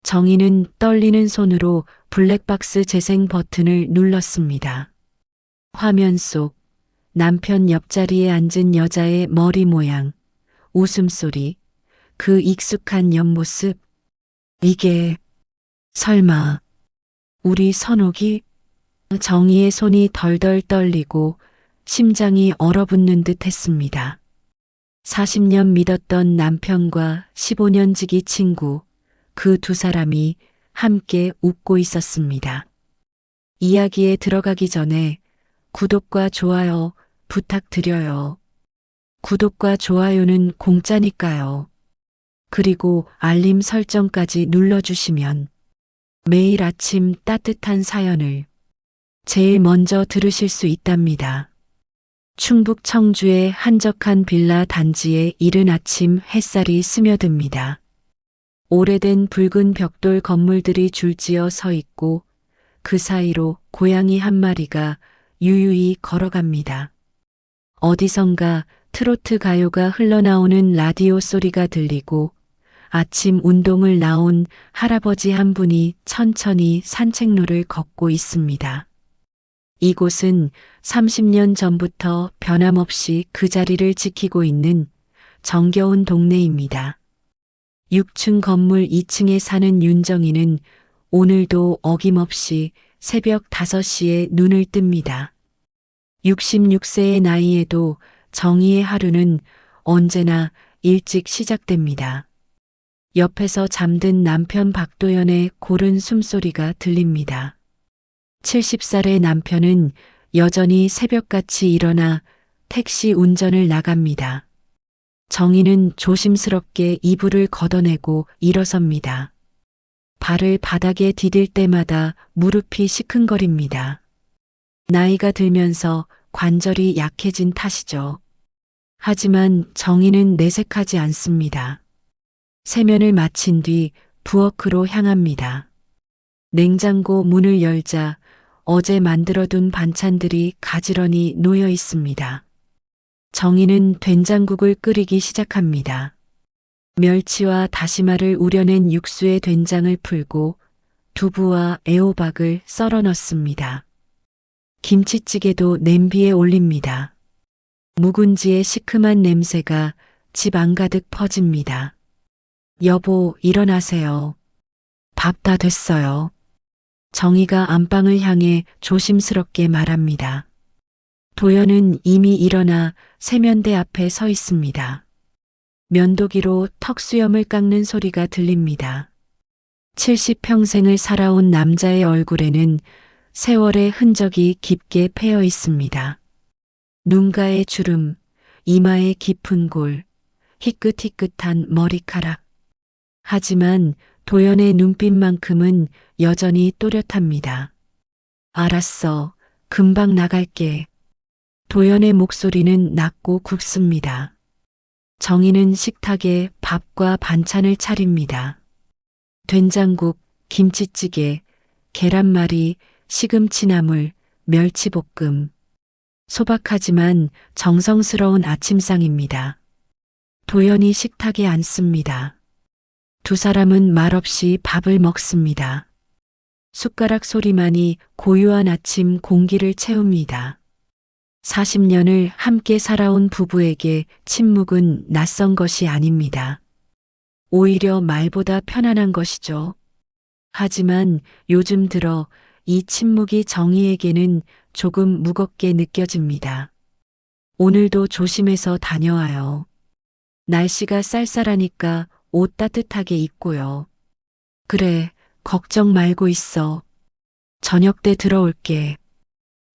정희는 떨리는 손으로 블랙박스 재생 버튼을 눌렀습니다. 화면 속 남편 옆자리에 앉은 여자의 머리 모양, 웃음소리, 그 익숙한 옆모습. 이게 설마 우리 선옥이? 정희의 손이 덜덜 떨리고 심장이 얼어붙는 듯 했습니다. 40년 믿었던 남편과 15년 지기 친구, 그 두 사람이 함께 웃고 있었습니다. 이야기에 들어가기 전에 구독과 좋아요 부탁드려요. 구독과 좋아요는 공짜니까요. 그리고 알림 설정까지 눌러주시면 매일 아침 따뜻한 사연을 제일 먼저 들으실 수 있답니다. 충북 청주의 한적한 빌라 단지에 이른 아침 햇살이 스며듭니다. 오래된 붉은 벽돌 건물들이 줄지어 서 있고 그 사이로 고양이 한 마리가 유유히 걸어갑니다. 어디선가 트로트 가요가 흘러나오는 라디오 소리가 들리고 아침 운동을 나온 할아버지 한 분이 천천히 산책로를 걷고 있습니다. 이곳은 30년 전부터 변함없이 그 자리를 지키고 있는 정겨운 동네입니다. 6층 건물 2층에 사는 윤정이는 오늘도 어김없이 새벽 5시에 눈을 뜹니다. 66세의 나이에도 정희의 하루는 언제나 일찍 시작됩니다. 옆에서 잠든 남편 박도연의 고른 숨소리가 들립니다. 70살의 남편은 여전히 새벽같이 일어나 택시 운전을 나갑니다. 정희는 조심스럽게 이불을 걷어내고 일어섭니다. 발을 바닥에 디딜 때마다 무릎이 시큰거립니다. 나이가 들면서 관절이 약해진 탓이죠. 하지만 정희는 내색하지 않습니다. 세면을 마친 뒤 부엌으로 향합니다. 냉장고 문을 열자 어제 만들어둔 반찬들이 가지런히 놓여 있습니다. 정희는 된장국을 끓이기 시작합니다. 멸치와 다시마를 우려낸 육수에 된장을 풀고 두부와 애호박을 썰어 넣습니다. 김치찌개도 냄비에 올립니다. 묵은지의 시큼한 냄새가 집 안가득 퍼집니다. 여보, 일어나세요. 밥 다 됐어요. 정희가 안방을 향해 조심스럽게 말합니다. 도연은 이미 일어나 세면대 앞에 서 있습니다. 면도기로 턱수염을 깎는 소리가 들립니다. 70평생을 살아온 남자의 얼굴에는 세월의 흔적이 깊게 패여 있습니다. 눈가의 주름, 이마의 깊은 골, 희끗희끗한 머리카락. 하지만 도연의 눈빛만큼은 여전히 또렷합니다. 알았어, 금방 나갈게. 도연의 목소리는 낮고 굵습니다. 정희는 식탁에 밥과 반찬을 차립니다. 된장국, 김치찌개, 계란말이, 시금치나물, 멸치볶음. 소박하지만 정성스러운 아침상입니다. 도연이 식탁에 앉습니다. 두 사람은 말없이 밥을 먹습니다. 숟가락 소리만이 고요한 아침 공기를 채웁니다. 40년을 함께 살아온 부부에게 침묵은 낯선 것이 아닙니다. 오히려 말보다 편안한 것이죠. 하지만 요즘 들어 이 침묵이 정희에게는 조금 무겁게 느껴집니다. 오늘도 조심해서 다녀와요. 날씨가 쌀쌀하니까 옷 따뜻하게 입고요. 그래, 걱정 말고 있어. 저녁 때 들어올게.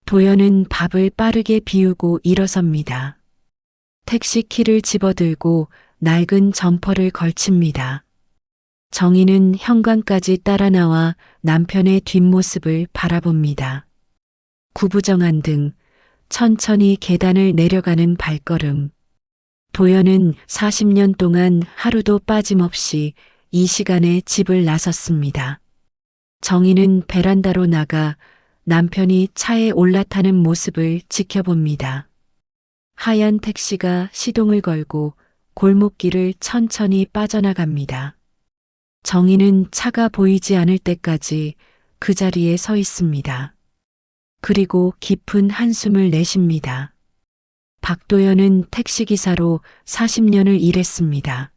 도연은 밥을 빠르게 비우고 일어섭니다. 택시 키를 집어들고 낡은 점퍼를 걸칩니다. 정희는 현관까지 따라 나와 남편의 뒷모습을 바라봅니다. 구부정한 등, 천천히 계단을 내려가는 발걸음. 도연은 40년 동안 하루도 빠짐없이 이 시간에 집을 나섰습니다. 정희는 베란다로 나가 남편이 차에 올라타는 모습을 지켜봅니다. 하얀 택시가 시동을 걸고 골목길을 천천히 빠져나갑니다. 정희는 차가 보이지 않을 때까지 그 자리에 서 있습니다. 그리고 깊은 한숨을 내쉽니다. 박도연은 택시기사로 40년을 일했습니다.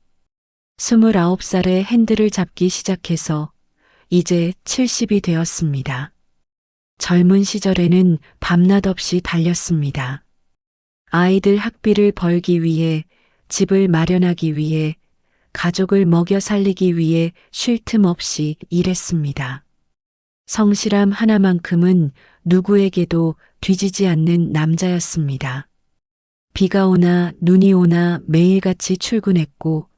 29살에 핸들을 잡기 시작해서 이제 70이 되었습니다. 젊은 시절에는 밤낮 없이 달렸습니다. 아이들 학비를 벌기 위해, 집을 마련하기 위해, 가족을 먹여 살리기 위해 쉴 틈 없이 일했습니다. 성실함 하나만큼은 누구에게도 뒤지지 않는 남자였습니다. 비가 오나 눈이 오나 매일같이 출근했고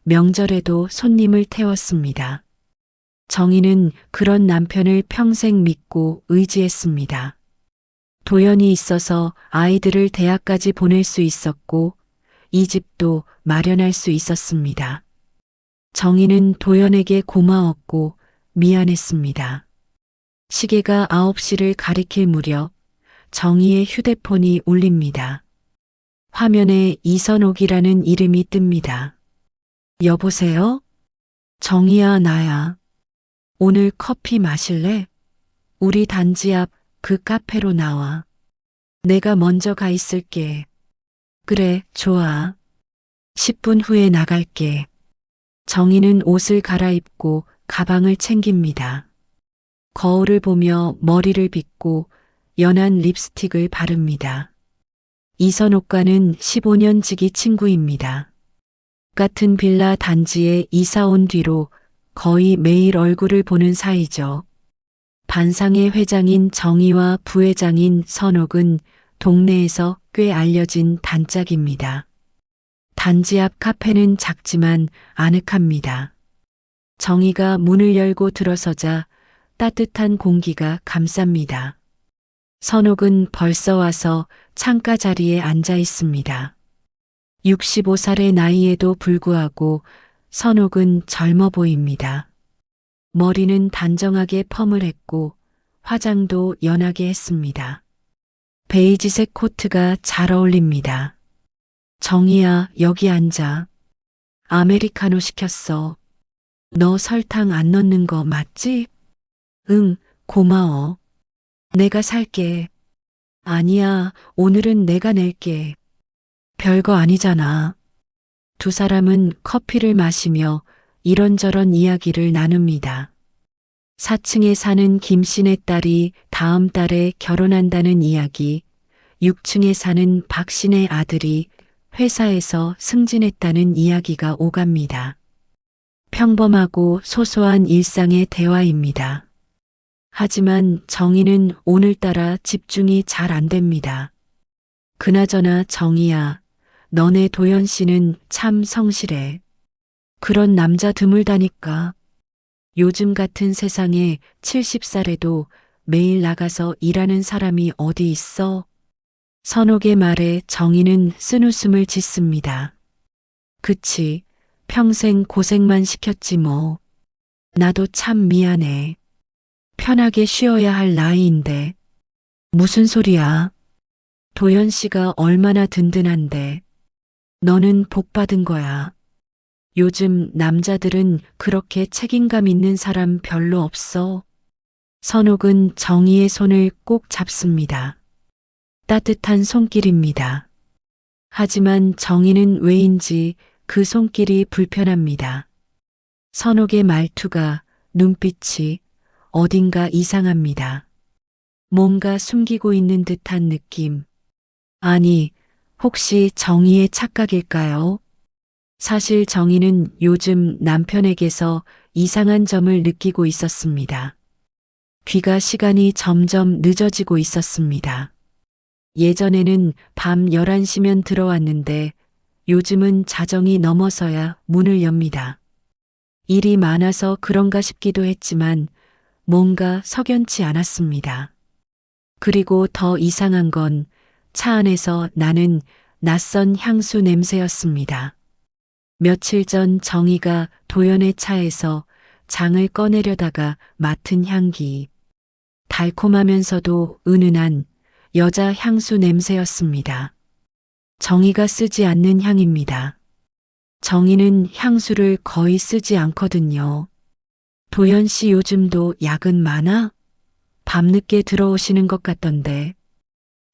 명절에도 손님을 태웠습니다. 정희는 그런 남편을 평생 믿고 의지했습니다. 도연이 있어서 아이들을 대학까지 보낼 수 있었고 이 집도 마련할 수 있었습니다. 정희는 도연에게 고마웠고 미안했습니다. 시계가 9시를 가리킬 무렵 정희의 휴대폰이 울립니다. 화면에 이선옥이라는 이름이 뜹니다. 여보세요? 정희야, 나야. 오늘 커피 마실래? 우리 단지 앞 그 카페로 나와. 내가 먼저 가 있을게. 그래, 좋아. 10분 후에 나갈게. 정희는 옷을 갈아입고 가방을 챙깁니다. 거울을 보며 머리를 빗고 연한 립스틱을 바릅니다. 이선옥과는 15년 지기 친구입니다. 같은 빌라 단지에 이사 온 뒤로 거의 매일 얼굴을 보는 사이죠. 반상의 회장인 정희와 부회장인 선옥은 동네에서 꽤 알려진 단짝입니다. 단지 앞 카페는 작지만 아늑합니다. 정희가 문을 열고 들어서자 따뜻한 공기가 감쌉니다. 선옥은 벌써 와서 창가 자리에 앉아 있습니다. 65살의 나이에도 불구하고 선옥은 젊어 보입니다. 머리는 단정하게 펌을 했고 화장도 연하게 했습니다. 베이지색 코트가 잘 어울립니다. 정희야, 여기 앉아. 아메리카노 시켰어. 너 설탕 안 넣는 거 맞지? 응, 고마워. 내가 살게. 아니야, 오늘은 내가 낼게. 별거 아니잖아. 두 사람은 커피를 마시며 이런저런 이야기를 나눕니다. 4층에 사는 김씨네 딸이 다음 달에 결혼한다는 이야기, 6층에 사는 박씨네 아들이 회사에서 승진했다는 이야기가 오갑니다. 평범하고 소소한 일상의 대화입니다. 하지만 정희는 오늘따라 집중이 잘 안 됩니다. 그나저나 정희야, 너네 도연 씨는 참 성실해. 그런 남자 드물다니까. 요즘 같은 세상에 70살에도 매일 나가서 일하는 사람이 어디 있어? 선옥의 말에 정희는 쓴웃음을 짓습니다. 그치, 평생 고생만 시켰지 뭐. 나도 참 미안해. 편하게 쉬어야 할 나이인데. 무슨 소리야? 도연 씨가 얼마나 든든한데. 너는 복 받은 거야. 요즘 남자들은 그렇게 책임감 있는 사람 별로 없어. 선옥은 정희의 손을 꼭 잡습니다. 따뜻한 손길입니다. 하지만 정희는 왜인지 그 손길이 불편합니다. 선옥의 말투가, 눈빛이 어딘가 이상합니다. 뭔가 숨기고 있는 듯한 느낌. 아니, 혹시 정희의 착각일까요? 사실 정희는 요즘 남편에게서 이상한 점을 느끼고 있었습니다. 귀가 시간이 점점 늦어지고 있었습니다. 예전에는 밤 11시면 들어왔는데 요즘은 자정이 넘어서야 문을 엽니다. 일이 많아서 그런가 싶기도 했지만 뭔가 석연치 않았습니다. 그리고 더 이상한 건 차 안에서 나는 낯선 향수 냄새였습니다. 며칠 전 정희가 도연의 차에서 장을 꺼내려다가 맡은 향기. 달콤하면서도 은은한 여자 향수 냄새였습니다. 정희가 쓰지 않는 향입니다. 정희는 향수를 거의 쓰지 않거든요. 도연 씨 요즘도 야근 많아? 밤늦게 들어오시는 것 같던데.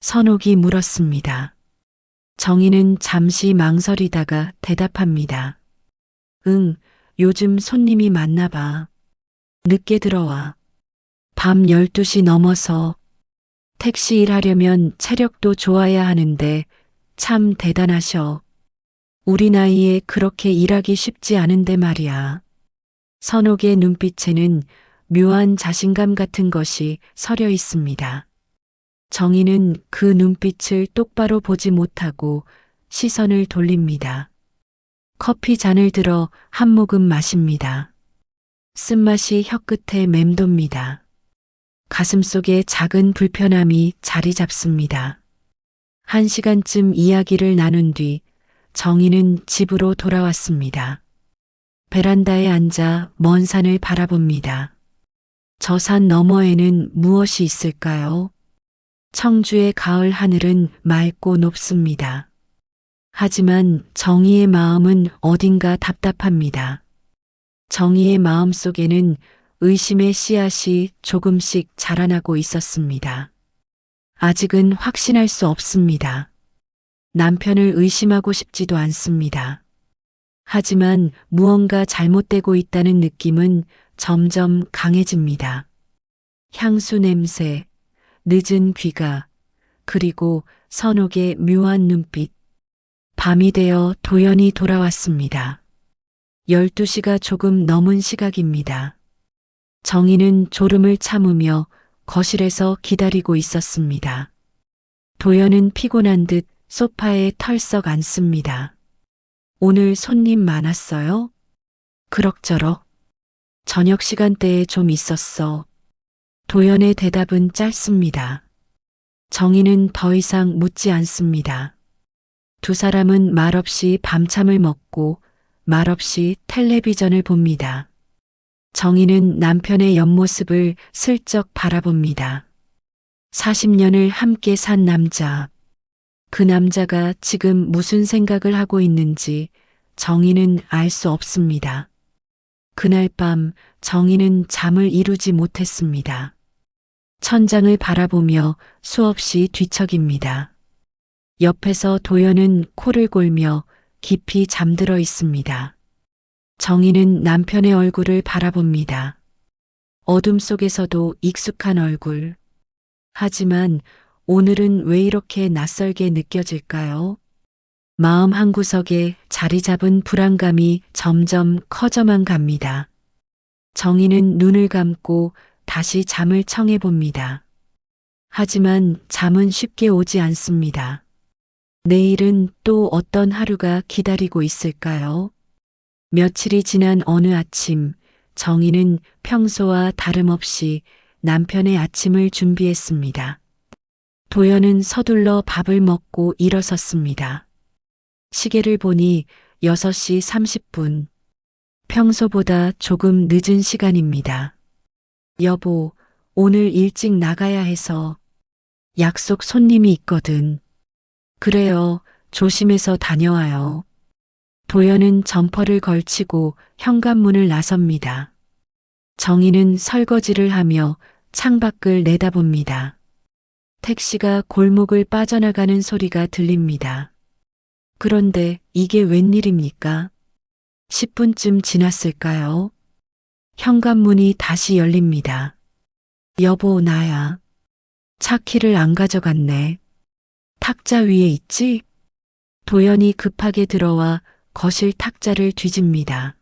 선옥이 물었습니다. 정희는 잠시 망설이다가 대답합니다. 응, 요즘 손님이 많나 봐. 늦게 들어와. 밤 12시 넘어서 택시 일하려면 체력도 좋아야 하는데 참 대단하셔. 우리 나이에 그렇게 일하기 쉽지 않은데 말이야. 선옥의 눈빛에는 묘한 자신감 같은 것이 서려 있습니다. 정희는 그 눈빛을 똑바로 보지 못하고 시선을 돌립니다. 커피 잔을 들어 한 모금 마십니다. 쓴맛이 혀끝에 맴돕니다. 가슴속에 작은 불편함이 자리 잡습니다. 1시간쯤 이야기를 나눈 뒤 정희는 집으로 돌아왔습니다. 베란다에 앉아 먼 산을 바라봅니다. 저 산 너머에는 무엇이 있을까요? 청주의 가을 하늘은 맑고 높습니다. 하지만 정희의 마음은 어딘가 답답합니다. 정희의 마음 속에는 의심의 씨앗이 조금씩 자라나고 있었습니다. 아직은 확신할 수 없습니다. 남편을 의심하고 싶지도 않습니다. 하지만 무언가 잘못되고 있다는 느낌은 점점 강해집니다. 향수 냄새, 늦은 귀가, 그리고 선옥의 묘한 눈빛. 밤이 되어 도연이 돌아왔습니다. 12시가 조금 넘은 시각입니다. 정희는 졸음을 참으며 거실에서 기다리고 있었습니다. 도연은 피곤한 듯 소파에 털썩 앉습니다. 오늘 손님 많았어요? 그럭저럭. 저녁 시간대에 좀 있었어. 도연의 대답은 짧습니다. 정희는 더 이상 묻지 않습니다. 두 사람은 말없이 밤참을 먹고 말없이 텔레비전을 봅니다. 정희는 남편의 옆모습을 슬쩍 바라봅니다. 40년을 함께 산 남자. 그 남자가 지금 무슨 생각을 하고 있는지 정희는 알 수 없습니다. 그날 밤 정희는 잠을 이루지 못했습니다. 천장을 바라보며 수없이 뒤척입니다. 옆에서 도연은 코를 골며 깊이 잠들어 있습니다. 정희는 남편의 얼굴을 바라봅니다. 어둠 속에서도 익숙한 얼굴. 하지만 오늘은 왜 이렇게 낯설게 느껴질까요? 마음 한구석에 자리 잡은 불안감이 점점 커져만 갑니다. 정희는 눈을 감고 다시 잠을 청해 봅니다. 하지만 잠은 쉽게 오지 않습니다. 내일은 또 어떤 하루가 기다리고 있을까요? 며칠이 지난 어느 아침, 정희는 평소와 다름없이 남편의 아침을 준비했습니다. 도연은 서둘러 밥을 먹고 일어섰습니다. 시계를 보니 6시 30분. 평소보다 조금 늦은 시간입니다. 여보, 오늘 일찍 나가야 해서 약속 손님이 있거든. 그래요, 조심해서 다녀와요. 도연은 점퍼를 걸치고 현관문을 나섭니다. 정희는 설거지를 하며 창밖을 내다봅니다. 택시가 골목을 빠져나가는 소리가 들립니다. 그런데 이게 웬일입니까? 10분쯤 지났을까요? 현관문이 다시 열립니다. 여보, 나야. 차 키를 안 가져갔네. 탁자 위에 있지? 도연이 급하게 들어와 거실 탁자를 뒤집니다.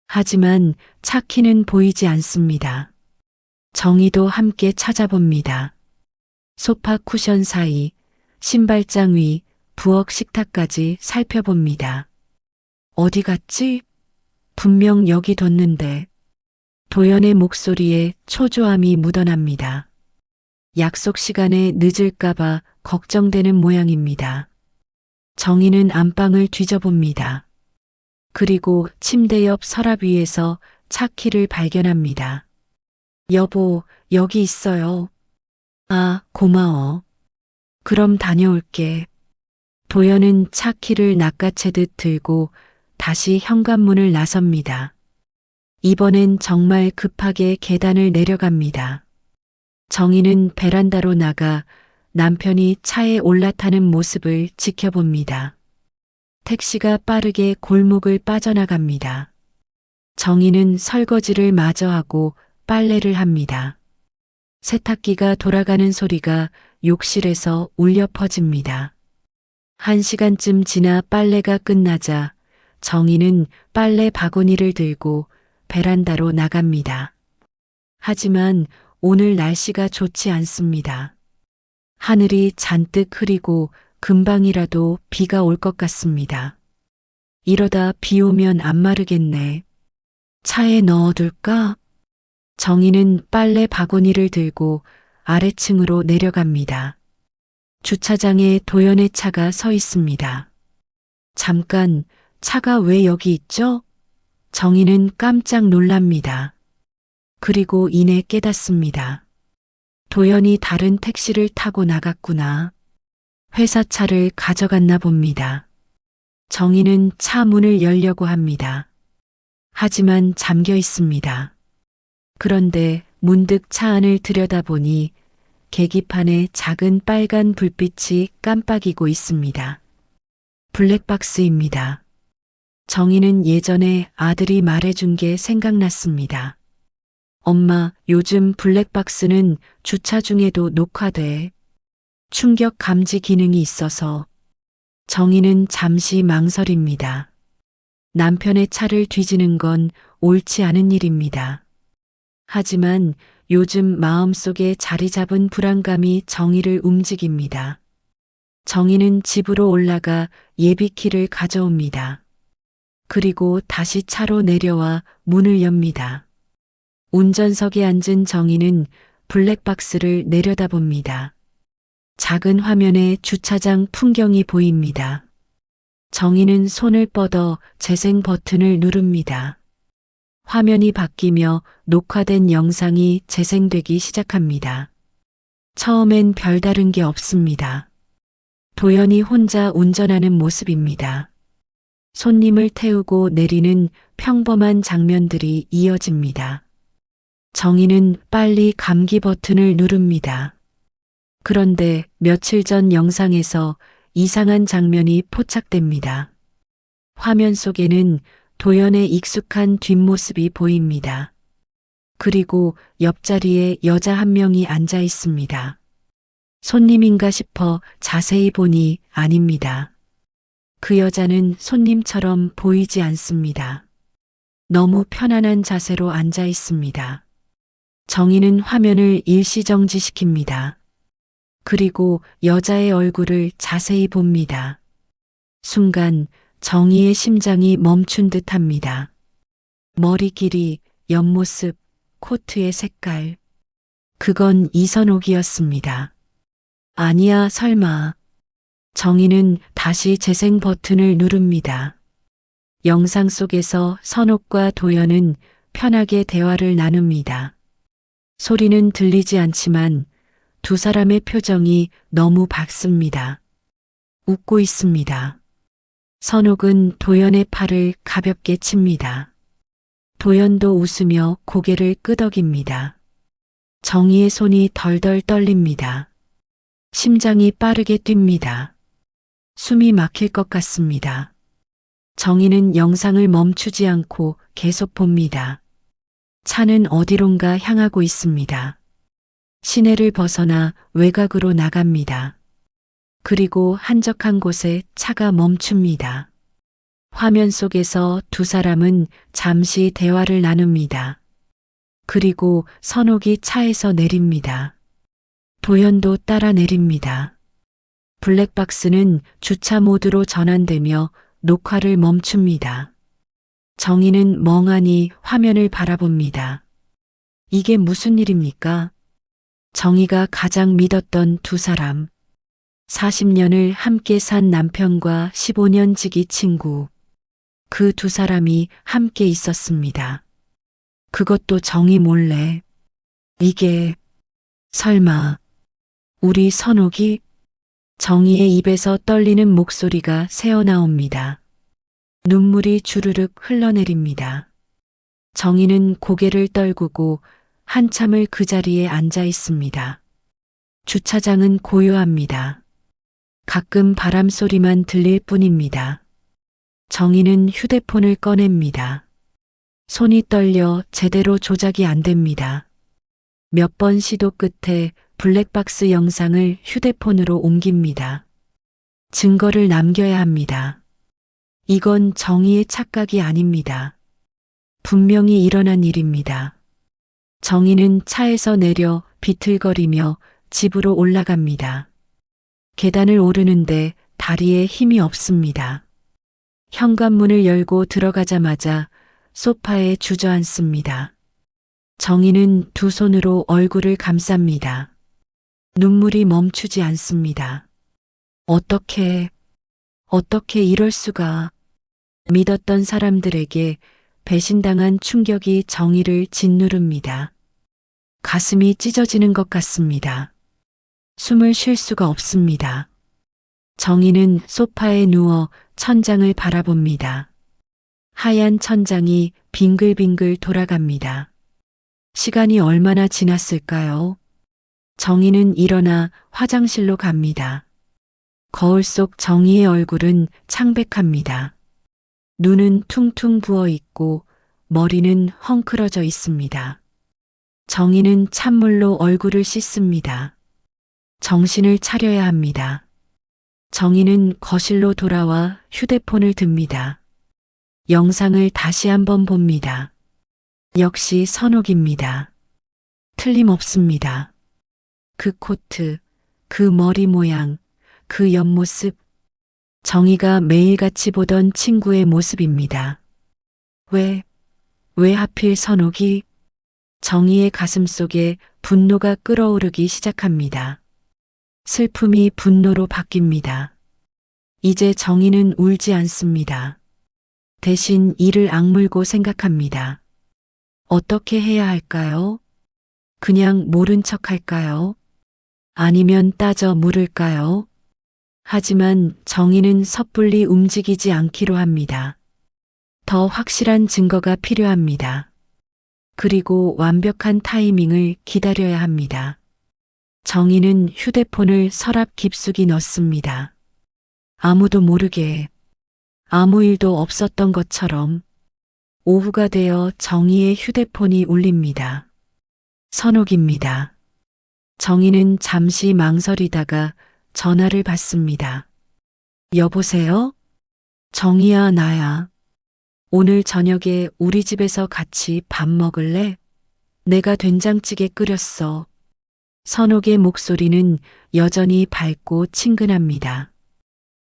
하지만 차 키는 보이지 않습니다. 정희도 함께 찾아봅니다. 소파 쿠션 사이, 신발장 위, 부엌 식탁까지 살펴봅니다. 어디 갔지? 분명 여기 뒀는데. 도연의 목소리에 초조함이 묻어납니다. 약속 시간에 늦을까봐 걱정되는 모양입니다. 정희는 안방을 뒤져봅니다. 그리고 침대 옆 서랍 위에서 차 키를 발견합니다. 여보, 여기 있어요. 아, 고마워. 그럼 다녀올게. 도연은 차 키를 낚아채듯 들고 다시 현관문을 나섭니다. 이번엔 정말 급하게 계단을 내려갑니다. 정희는 베란다로 나가 남편이 차에 올라타는 모습을 지켜봅니다. 택시가 빠르게 골목을 빠져나갑니다. 정희는 설거지를 마저 하고 빨래를 합니다. 세탁기가 돌아가는 소리가 욕실에서 울려 퍼집니다. 1시간쯤 지나 빨래가 끝나자 정희는 빨래 바구니를 들고 베란다로 나갑니다. 하지만 오늘 날씨가 좋지 않습니다. 하늘이 잔뜩 흐리고 금방이라도 비가 올 것 같습니다. 이러다 비 오면 안 마르겠네. 차에 넣어둘까? 정희는 빨래 바구니를 들고 아래층으로 내려갑니다. 주차장에 도연의 차가 서 있습니다. 잠깐, 차가 왜 여기 있죠? 정희는 깜짝 놀랍니다. 그리고 이내 깨닫습니다. 도연이 다른 택시를 타고 나갔구나. 회사 차를 가져갔나 봅니다. 정희는 차 문을 열려고 합니다. 하지만 잠겨 있습니다. 그런데 문득 차 안을 들여다보니 계기판에 작은 빨간 불빛이 깜빡이고 있습니다. 블랙박스입니다. 정희는 예전에 아들이 말해준 게 생각났습니다. 엄마, 요즘 블랙박스는 주차 중에도 녹화돼. 충격 감지 기능이 있어서. 정희는 잠시 망설입니다. 남편의 차를 뒤지는 건 옳지 않은 일입니다. 하지만 요즘 마음속에 자리 잡은 불안감이 정희를 움직입니다. 정희는 집으로 올라가 예비키를 가져옵니다. 그리고 다시 차로 내려와 문을 엽니다. 운전석에 앉은 정희는 블랙박스를 내려다봅니다. 작은 화면에 주차장 풍경이 보입니다. 정희는 손을 뻗어 재생 버튼을 누릅니다. 화면이 바뀌며 녹화된 영상이 재생되기 시작합니다. 처음엔 별다른 게 없습니다. 도연이 혼자 운전하는 모습입니다. 손님을 태우고 내리는 평범한 장면들이 이어집니다. 정희는 빨리 감기 버튼을 누릅니다. 그런데 며칠 전 영상에서 이상한 장면이 포착됩니다. 화면 속에는 도연의 익숙한 뒷모습이 보입니다. 그리고 옆자리에 여자 한 명이 앉아 있습니다. 손님인가 싶어 자세히 보니 아닙니다. 그 여자는 손님처럼 보이지 않습니다. 너무 편안한 자세로 앉아 있습니다. 정희는 화면을 일시정지시킵니다. 그리고 여자의 얼굴을 자세히 봅니다. 순간 정희의 심장이 멈춘 듯합니다. 머리 길이, 옆모습, 코트의 색깔. 그건 이선옥이었습니다. 아니야, 설마. 정희는 다시 재생 버튼을 누릅니다. 영상 속에서 선옥과 도연은 편하게 대화를 나눕니다. 소리는 들리지 않지만 두 사람의 표정이 너무 밝습니다. 웃고 있습니다. 선옥은 도연의 팔을 가볍게 칩니다. 도연도 웃으며 고개를 끄덕입니다. 정희의 손이 덜덜 떨립니다. 심장이 빠르게 뜁니다. 숨이 막힐 것 같습니다. 정희는 영상을 멈추지 않고 계속 봅니다. 차는 어디론가 향하고 있습니다. 시내를 벗어나 외곽으로 나갑니다. 그리고 한적한 곳에 차가 멈춥니다. 화면 속에서 두 사람은 잠시 대화를 나눕니다. 그리고 선옥이 차에서 내립니다. 도연도 따라 내립니다. 블랙박스는 주차 모드로 전환되며 녹화를 멈춥니다. 정희는 멍하니 화면을 바라봅니다. 이게 무슨 일입니까? 정희가 가장 믿었던 두 사람. 40년을 함께 산 남편과 15년 지기 친구. 그 두 사람이 함께 있었습니다. 그것도 정희 몰래. 이게 설마 우리 선옥이? 정희의 입에서 떨리는 목소리가 새어나옵니다. 눈물이 주르륵 흘러내립니다. 정희는 고개를 떨구고 한참을 그 자리에 앉아 있습니다. 주차장은 고요합니다. 가끔 바람 소리만 들릴 뿐입니다. 정희는 휴대폰을 꺼냅니다. 손이 떨려 제대로 조작이 안 됩니다. 몇 번 시도 끝에 블랙박스 영상을 휴대폰으로 옮깁니다. 증거를 남겨야 합니다. 이건 정희의 착각이 아닙니다. 분명히 일어난 일입니다. 정희는 차에서 내려 비틀거리며 집으로 올라갑니다. 계단을 오르는데 다리에 힘이 없습니다. 현관문을 열고 들어가자마자 소파에 주저앉습니다. 정희는 두 손으로 얼굴을 감쌉니다. 눈물이 멈추지 않습니다. 어떻게 이럴 수가. 믿었던 사람들에게 배신당한 충격이 정희를 짓누릅니다. 가슴이 찢어지는 것 같습니다. 숨을 쉴 수가 없습니다. 정희는 소파에 누워 천장을 바라봅니다. 하얀 천장이 빙글빙글 돌아갑니다. 시간이 얼마나 지났을까요? 정희는 일어나 화장실로 갑니다. 거울 속 정희의 얼굴은 창백합니다. 눈은 퉁퉁 부어 있고 머리는 헝클어져 있습니다. 정희는 찬물로 얼굴을 씻습니다. 정신을 차려야 합니다. 정희는 거실로 돌아와 휴대폰을 듭니다. 영상을 다시 한번 봅니다. 역시 선옥입니다. 틀림없습니다. 그 코트, 그 머리 모양, 그 옆모습, 정희가 매일같이 보던 친구의 모습입니다. 왜 하필 선옥이? 정희의 가슴 속에 분노가 끓어오르기 시작합니다. 슬픔이 분노로 바뀝니다. 이제 정희는 울지 않습니다. 대신 이를 악물고 생각합니다. 어떻게 해야 할까요? 그냥 모른 척 할까요? 아니면 따져 물을까요? 하지만 정희는 섣불리 움직이지 않기로 합니다. 더 확실한 증거가 필요합니다. 그리고 완벽한 타이밍을 기다려야 합니다. 정희는 휴대폰을 서랍 깊숙이 넣습니다. 아무도 모르게, 아무 일도 없었던 것처럼. 오후가 되어 정희의 휴대폰이 울립니다. 선옥입니다. 정희는 잠시 망설이다가 전화를 받습니다. 여보세요? 정희야, 나야. 오늘 저녁에 우리 집에서 같이 밥 먹을래? 내가 된장찌개 끓였어. 선옥의 목소리는 여전히 밝고 친근합니다.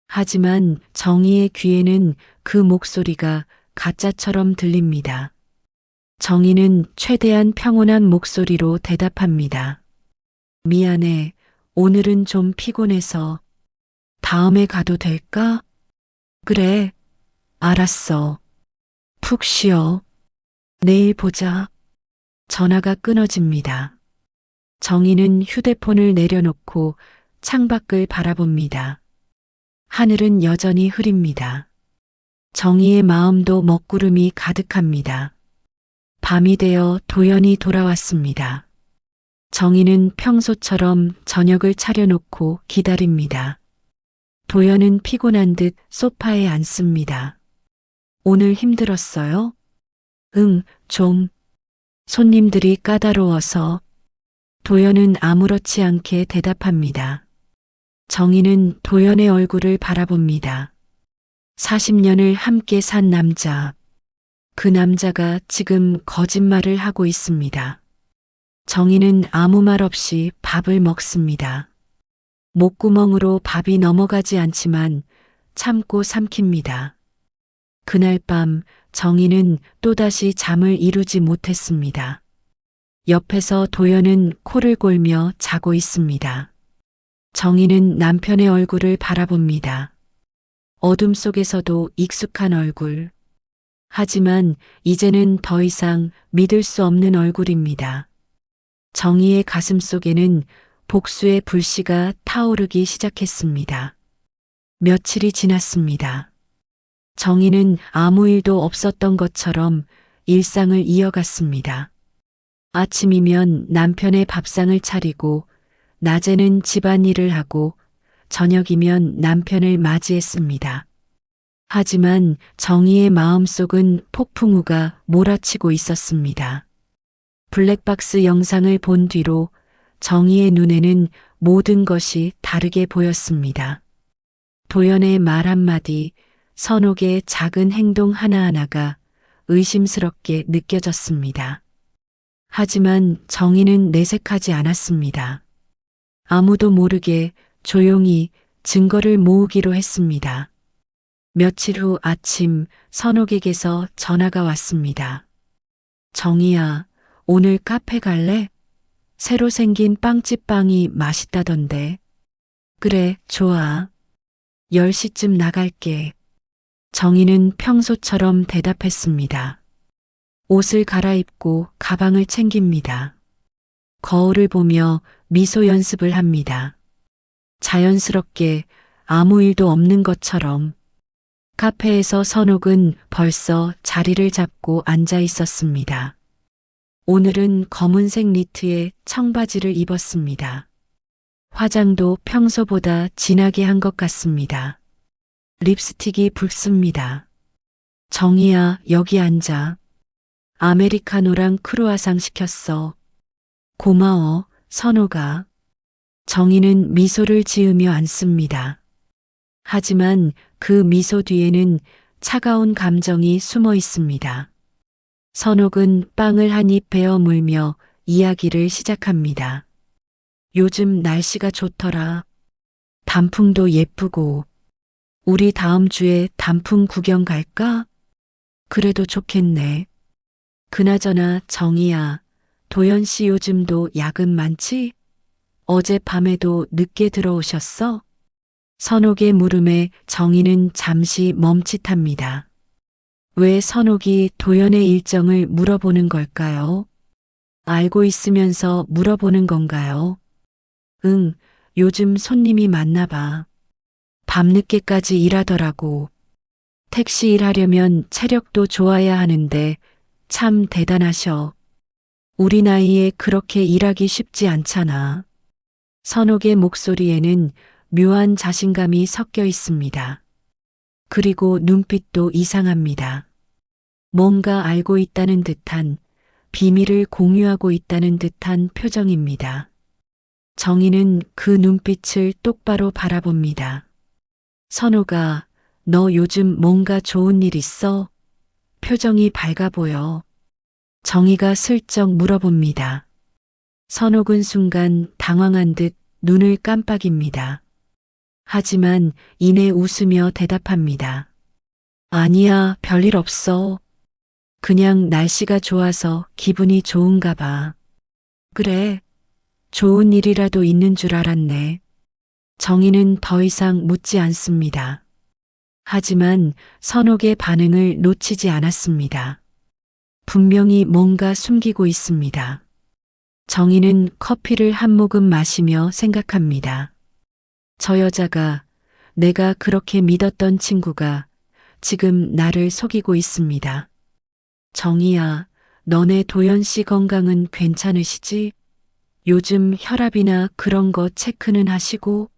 하지만 정희의 귀에는 그 목소리가 가짜처럼 들립니다. 정희는 최대한 평온한 목소리로 대답합니다. 미안해. 오늘은 좀 피곤해서. 다음에 가도 될까? 그래. 알았어. 푹 쉬어. 내일 보자. 전화가 끊어집니다. 정희는 휴대폰을 내려놓고 창밖을 바라봅니다. 하늘은 여전히 흐립니다. 정희의 마음도 먹구름이 가득합니다. 밤이 되어 도연이 돌아왔습니다. 정희는 평소처럼 저녁을 차려놓고 기다립니다. 도연은 피곤한 듯 소파에 앉습니다. 오늘 힘들었어요? 응, 좀. 손님들이 까다로워서. 도연은 아무렇지 않게 대답합니다. 정희는 도연의 얼굴을 바라봅니다. 40년을 함께 산 남자. 그 남자가 지금 거짓말을 하고 있습니다. 정희는 아무 말 없이 밥을 먹습니다. 목구멍으로 밥이 넘어가지 않지만 참고 삼킵니다. 그날 밤 정희는 또다시 잠을 이루지 못했습니다. 옆에서 도연은 코를 골며 자고 있습니다. 정희는 남편의 얼굴을 바라봅니다. 어둠 속에서도 익숙한 얼굴. 하지만 이제는 더 이상 믿을 수 없는 얼굴입니다. 정희의 가슴 속에는 복수의 불씨가 타오르기 시작했습니다. 며칠이 지났습니다. 정희는 아무 일도 없었던 것처럼 일상을 이어갔습니다. 아침이면 남편의 밥상을 차리고, 낮에는 집안일을 하고, 저녁이면 남편을 맞이했습니다. 하지만 정희의 마음속은 폭풍우가 몰아치고 있었습니다. 블랙박스 영상을 본 뒤로 정희의 눈에는 모든 것이 다르게 보였습니다. 도연의 말 한마디, 선옥의 작은 행동 하나하나가 의심스럽게 느껴졌습니다. 하지만 정희는 내색하지 않았습니다. 아무도 모르게 조용히 증거를 모으기로 했습니다. 며칠 후 아침 선옥에게서 전화가 왔습니다. 정희야, 오늘 카페 갈래? 새로 생긴 빵집 빵이 맛있다던데. 그래, 좋아. 10시쯤 나갈게. 정희는 평소처럼 대답했습니다. 옷을 갈아입고 가방을 챙깁니다. 거울을 보며 미소 연습을 합니다. 자연스럽게 아무 일도 없는 것처럼. 카페에서 선옥은 벌써 자리를 잡고 앉아 있었습니다. 오늘은 검은색 니트에 청바지를 입었습니다. 화장도 평소보다 진하게 한 것 같습니다. 립스틱이 붉습니다. 정희야, 여기 앉아. 아메리카노랑 크루아상 시켰어. 고마워, 선옥아. 정희는 미소를 지으며 앉습니다. 하지만 그 미소 뒤에는 차가운 감정이 숨어 있습니다. 선옥은 빵을 한 입 베어 물며 이야기를 시작합니다. 요즘 날씨가 좋더라. 단풍도 예쁘고. 우리 다음 주에 단풍 구경 갈까? 그래도 좋겠네. 그나저나 정희야, 도연 씨 요즘도 야근 많지? 어젯밤에도 늦게 들어오셨어? 선옥의 물음에 정희는 잠시 멈칫합니다. 왜 선옥이 도연의 일정을 물어보는 걸까요? 알고 있으면서 물어보는 건가요? 응, 요즘 손님이 많나 봐. 밤늦게까지 일하더라고. 택시 일하려면 체력도 좋아야 하는데 참 대단하셔. 우리 나이에 그렇게 일하기 쉽지 않잖아. 선옥의 목소리에는 묘한 자신감이 섞여 있습니다. 그리고 눈빛도 이상합니다. 뭔가 알고 있다는 듯한, 비밀을 공유하고 있다는 듯한 표정입니다. 정희는 그 눈빛을 똑바로 바라봅니다. 선옥아, 너 요즘 뭔가 좋은 일 있어? 표정이 밝아 보여. 정희가 슬쩍 물어봅니다. 선옥은 순간 당황한 듯 눈을 깜빡입니다. 하지만 이내 웃으며 대답합니다. 아니야, 별일 없어. 그냥 날씨가 좋아서 기분이 좋은가 봐. 그래, 좋은 일이라도 있는 줄 알았네. 정희는 더 이상 묻지 않습니다. 하지만 선옥의 반응을 놓치지 않았습니다. 분명히 뭔가 숨기고 있습니다. 정희는 커피를 한 모금 마시며 생각합니다. 저 여자가, 내가 그렇게 믿었던 친구가 지금 나를 속이고 있습니다. 정희야, 너네 도연 씨 건강은 괜찮으시지? 요즘 혈압이나 그런 거 체크는 하시고?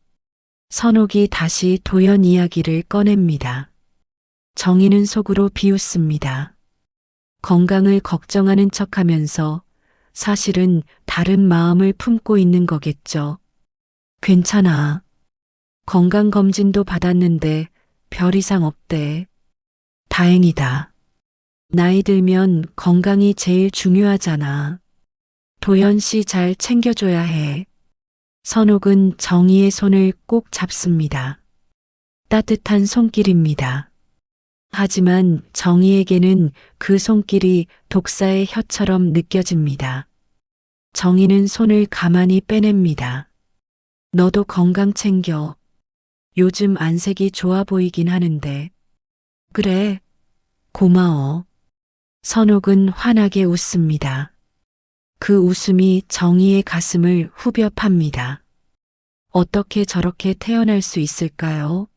선옥이 다시 도연 이야기를 꺼냅니다. 정희는 속으로 비웃습니다. 건강을 걱정하는 척하면서 사실은 다른 마음을 품고 있는 거겠죠. 괜찮아. 건강검진도 받았는데 별 이상 없대. 다행이다. 나이 들면 건강이 제일 중요하잖아. 도연 씨 잘 챙겨줘야 해. 선옥은 정희의 손을 꼭 잡습니다. 따뜻한 손길입니다. 하지만 정희에게는 그 손길이 독사의 혀처럼 느껴집니다. 정희는 손을 가만히 빼냅니다. 너도 건강 챙겨. 요즘 안색이 좋아 보이긴 하는데. 그래, 고마워. 선옥은 환하게 웃습니다. 그 웃음이 정희의 가슴을 후벼 팝니다. 어떻게 저렇게 태어날 수 있을까요?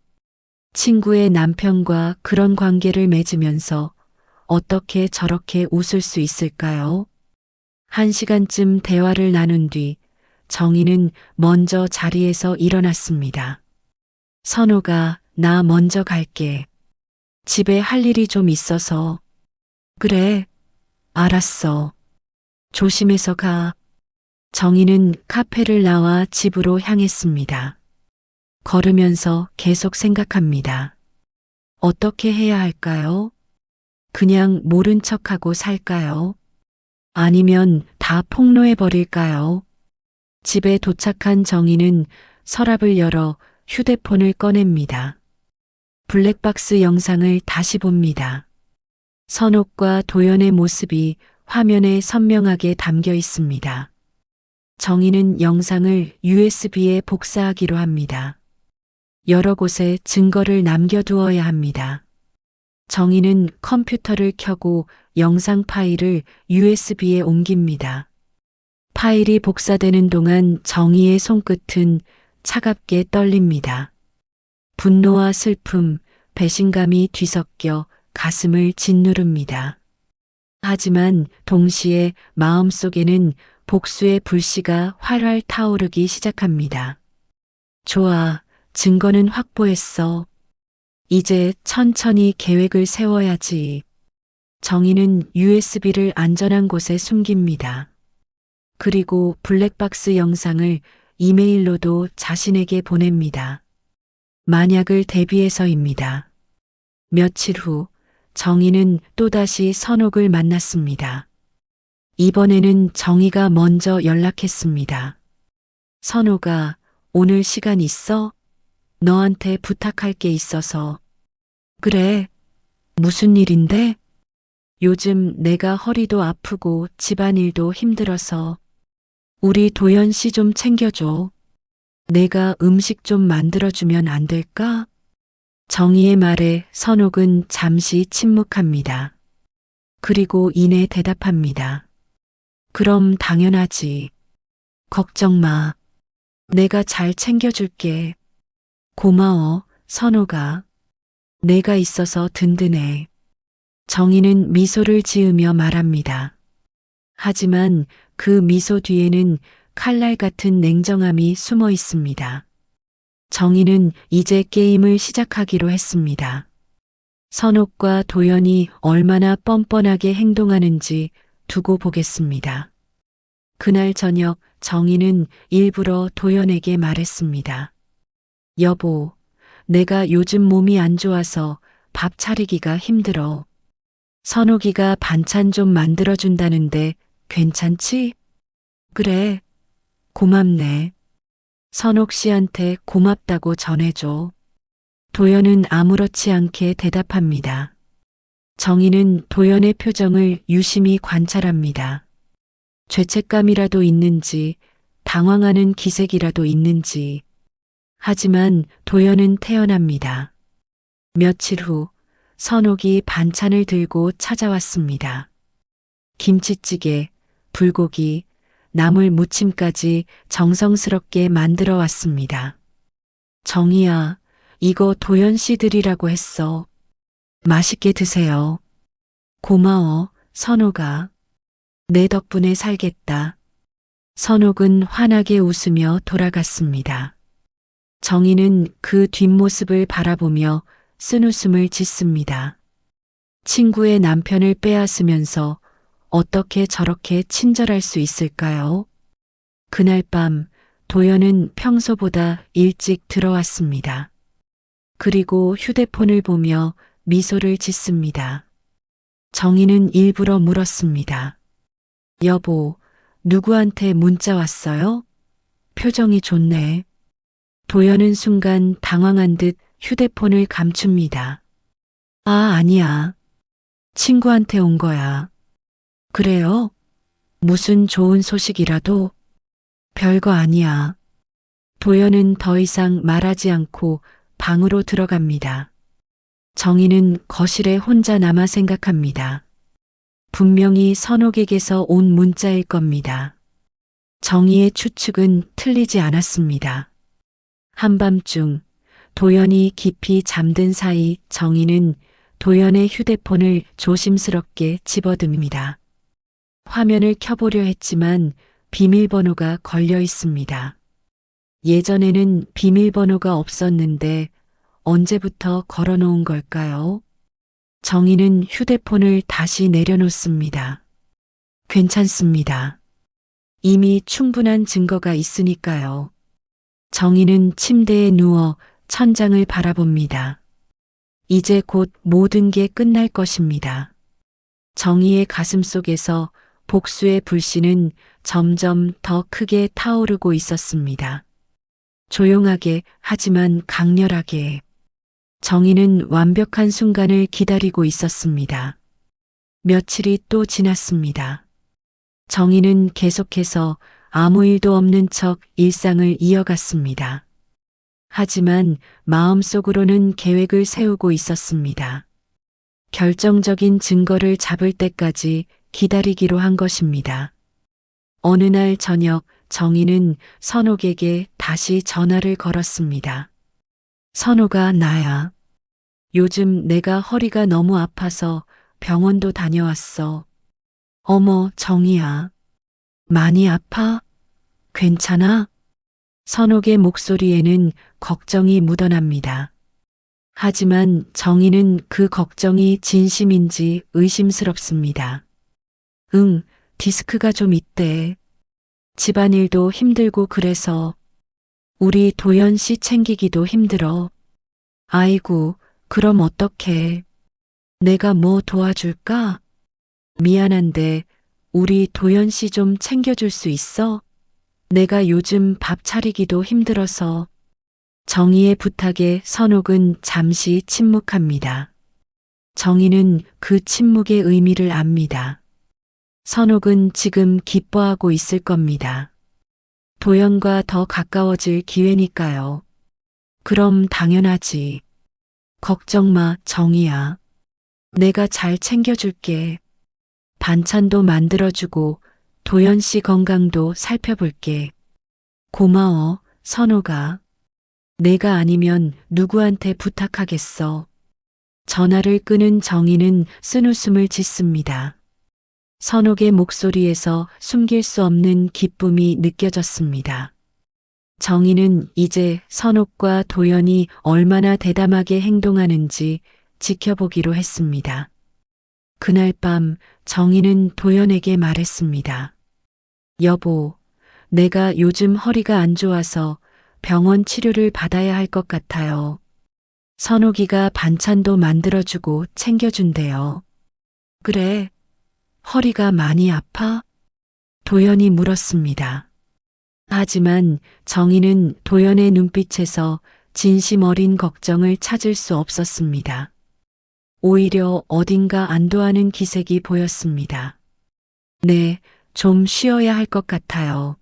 친구의 남편과 그런 관계를 맺으면서 어떻게 저렇게 웃을 수 있을까요? 1시간쯤 대화를 나눈 뒤 정희는 먼저 자리에서 일어났습니다. 선호가 나 먼저 갈게. 집에 할 일이 좀 있어서. 그래, 알았어. 조심해서 가. 정희는 카페를 나와 집으로 향했습니다. 걸으면서 계속 생각합니다. 어떻게 해야 할까요? 그냥 모른 척하고 살까요? 아니면 다 폭로해버릴까요? 집에 도착한 정희는 서랍을 열어 휴대폰을 꺼냅니다. 블랙박스 영상을 다시 봅니다. 선옥과 도연의 모습이 화면에 선명하게 담겨 있습니다. 정희는 영상을 USB에 복사하기로 합니다. 여러 곳에 증거를 남겨두어야 합니다. 정희는 컴퓨터를 켜고 영상 파일을 USB에 옮깁니다. 파일이 복사되는 동안 정희의 손끝은 차갑게 떨립니다. 분노와 슬픔, 배신감이 뒤섞여 가슴을 짓누릅니다. 하지만 동시에 마음속에는 복수의 불씨가 활활 타오르기 시작합니다. 좋아, 증거는 확보했어. 이제 천천히 계획을 세워야지. 정희는 USB를 안전한 곳에 숨깁니다. 그리고 블랙박스 영상을 이메일로도 자신에게 보냅니다. 만약을 대비해서입니다. 며칠 후 정희는 또다시 선옥을 만났습니다. 이번에는 정희가 먼저 연락했습니다. 선옥아, 오늘 시간 있어? 너한테 부탁할 게 있어서. 그래, 무슨 일인데? 요즘 내가 허리도 아프고 집안일도 힘들어서 우리 도연 씨 좀 챙겨줘. 내가 음식 좀 만들어주면 안 될까? 정희의 말에 선옥은 잠시 침묵합니다. 그리고 이내 대답합니다. 그럼 당연하지. 걱정 마. 내가 잘 챙겨줄게. 고마워, 선옥아. 내가 있어서 든든해. 정희는 미소를 지으며 말합니다. 하지만 그 미소 뒤에는 칼날 같은 냉정함이 숨어 있습니다. 정희는 이제 게임을 시작하기로 했습니다. 선옥과 도연이 얼마나 뻔뻔하게 행동하는지 두고 보겠습니다. 그날 저녁 정희는 일부러 도연에게 말했습니다. 여보, 내가 요즘 몸이 안 좋아서 밥 차리기가 힘들어. 선옥이가 반찬 좀 만들어준다는데 괜찮지? 그래, 고맙네. 선옥 씨한테 고맙다고 전해줘. 도연은 아무렇지 않게 대답합니다. 정희는 도연의 표정을 유심히 관찰합니다. 죄책감이라도 있는지, 당황하는 기색이라도 있는지. 하지만 도연은 태연합니다. 며칠 후 선옥이 반찬을 들고 찾아왔습니다. 김치찌개, 불고기, 나물 무침까지 정성스럽게 만들어 왔습니다. 정희야, 이거 도연 씨들이라고 했어. 맛있게 드세요. 고마워, 선옥아. 내 덕분에 살겠다. 선옥은 환하게 웃으며 돌아갔습니다. 정희는 그 뒷모습을 바라보며 쓴웃음을 짓습니다. 친구의 남편을 빼앗으면서 어떻게 저렇게 친절할 수 있을까요? 그날 밤 도연은 평소보다 일찍 들어왔습니다. 그리고 휴대폰을 보며 미소를 짓습니다. 정희는 일부러 물었습니다. 여보, 누구한테 문자 왔어요? 표정이 좋네. 도연은 순간 당황한 듯 휴대폰을 감춥니다. 아, 아니야. 친구한테 온 거야. 그래요? 무슨 좋은 소식이라도? 별거 아니야. 도연은 더 이상 말하지 않고 방으로 들어갑니다. 정희는 거실에 혼자 남아 생각합니다. 분명히 선옥에게서 온 문자일 겁니다. 정희의 추측은 틀리지 않았습니다. 한밤중 도연이 깊이 잠든 사이 정희는 도연의 휴대폰을 조심스럽게 집어듭니다. 화면을 켜보려 했지만 비밀번호가 걸려 있습니다. 예전에는 비밀번호가 없었는데 언제부터 걸어놓은 걸까요? 정희는 휴대폰을 다시 내려놓습니다. 괜찮습니다. 이미 충분한 증거가 있으니까요. 정희는 침대에 누워 천장을 바라봅니다. 이제 곧 모든 게 끝날 것입니다. 정희의 가슴 속에서 복수의 불씨는 점점 더 크게 타오르고 있었습니다. 조용하게 하지만 강렬하게. 정희는 완벽한 순간을 기다리고 있었습니다. 며칠이 또 지났습니다. 정희는 계속해서 아무 일도 없는 척 일상을 이어갔습니다. 하지만 마음속으로는 계획을 세우고 있었습니다. 결정적인 증거를 잡을 때까지 기다리기로 한 것입니다. 어느 날 저녁 정희는 선옥에게 다시 전화를 걸었습니다. 선옥아, 나야. 요즘 내가 허리가 너무 아파서 병원도 다녀왔어. 어머, 정희야. 많이 아파? 괜찮아? 선옥의 목소리에는 걱정이 묻어납니다. 하지만 정희는 그 걱정이 진심인지 의심스럽습니다. 응, 디스크가 좀 있대. 집안일도 힘들고 그래서 우리 도연 씨 챙기기도 힘들어. 아이고, 그럼 어떡해. 내가 뭐 도와줄까? 미안한데 우리 도연 씨 좀 챙겨줄 수 있어? 내가 요즘 밥 차리기도 힘들어서. 정희의 부탁에 선옥은 잠시 침묵합니다. 정희는 그 침묵의 의미를 압니다. 선옥은 지금 기뻐하고 있을 겁니다. 도연과 더 가까워질 기회니까요. 그럼 당연하지. 걱정 마, 정희야. 내가 잘 챙겨줄게. 반찬도 만들어주고 도연 씨 건강도 살펴볼게. 고마워, 선옥아. 내가 아니면 누구한테 부탁하겠어. 전화를 끄는 정희는 쓴웃음을 짓습니다. 선옥의 목소리에서 숨길 수 없는 기쁨이 느껴졌습니다. 정희는 이제 선옥과 도연이 얼마나 대담하게 행동하는지 지켜보기로 했습니다. 그날 밤 정희는 도연에게 말했습니다. 여보, 내가 요즘 허리가 안 좋아서 병원 치료를 받아야 할 것 같아요. 선옥이가 반찬도 만들어주고 챙겨준대요. 그래, 허리가 많이 아파? 도연이 물었습니다. 하지만 정희는 도연의 눈빛에서 진심 어린 걱정을 찾을 수 없었습니다. 오히려 어딘가 안도하는 기색이 보였습니다. 네, 좀 쉬어야 할 것 같아요.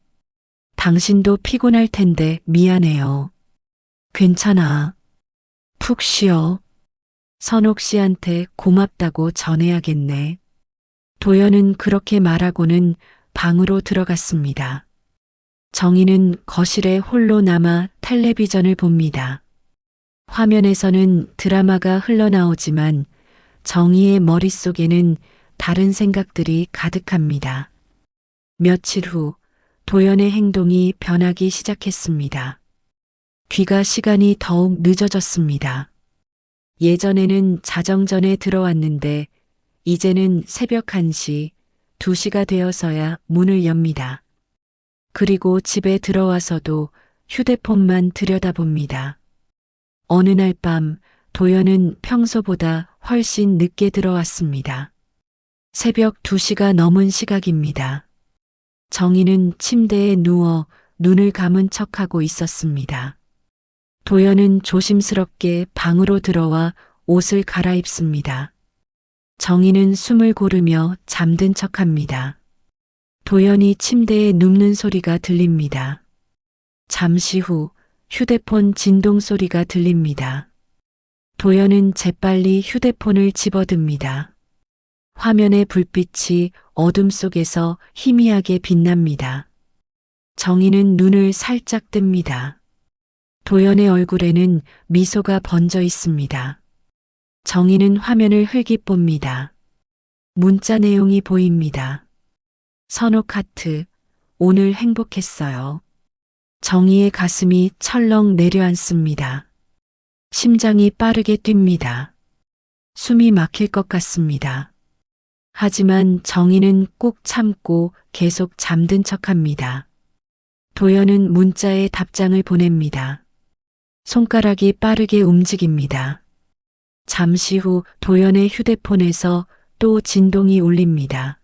당신도 피곤할 텐데 미안해요. 괜찮아. 푹 쉬어. 선옥 씨한테 고맙다고 전해야겠네. 도연은 그렇게 말하고는 방으로 들어갔습니다. 정희는 거실에 홀로 남아 텔레비전을 봅니다. 화면에서는 드라마가 흘러나오지만 정희의 머릿속에는 다른 생각들이 가득합니다. 며칠 후 도연의 행동이 변하기 시작했습니다. 귀가 시간이 더욱 늦어졌습니다. 예전에는 자정 전에 들어왔는데 이제는 새벽 1시, 2시가 되어서야 문을 엽니다. 그리고 집에 들어와서도 휴대폰만 들여다봅니다. 어느 날 밤 도연은 평소보다 훨씬 늦게 들어왔습니다. 새벽 2시가 넘은 시각입니다. 정희는 침대에 누워 눈을 감은 척하고 있었습니다. 도연은 조심스럽게 방으로 들어와 옷을 갈아입습니다. 정희는 숨을 고르며 잠든 척합니다. 도연이 침대에 눕는 소리가 들립니다. 잠시 후 휴대폰 진동 소리가 들립니다. 도연은 재빨리 휴대폰을 집어듭니다. 화면의 불빛이 어둠 속에서 희미하게 빛납니다. 정희는 눈을 살짝 뜹니다. 도연의 얼굴에는 미소가 번져 있습니다. 정희는 화면을 흘깃 봅니다. 문자 내용이 보입니다. 선옥 하트, 오늘 행복했어요. 정희의 가슴이 철렁 내려앉습니다. 심장이 빠르게 뜁니다. 숨이 막힐 것 같습니다. 하지만 정희는 꾹 참고 계속 잠든 척합니다. 도연은 문자에 답장을 보냅니다. 손가락이 빠르게 움직입니다. 잠시 후 도연의 휴대폰에서 또 진동이 울립니다.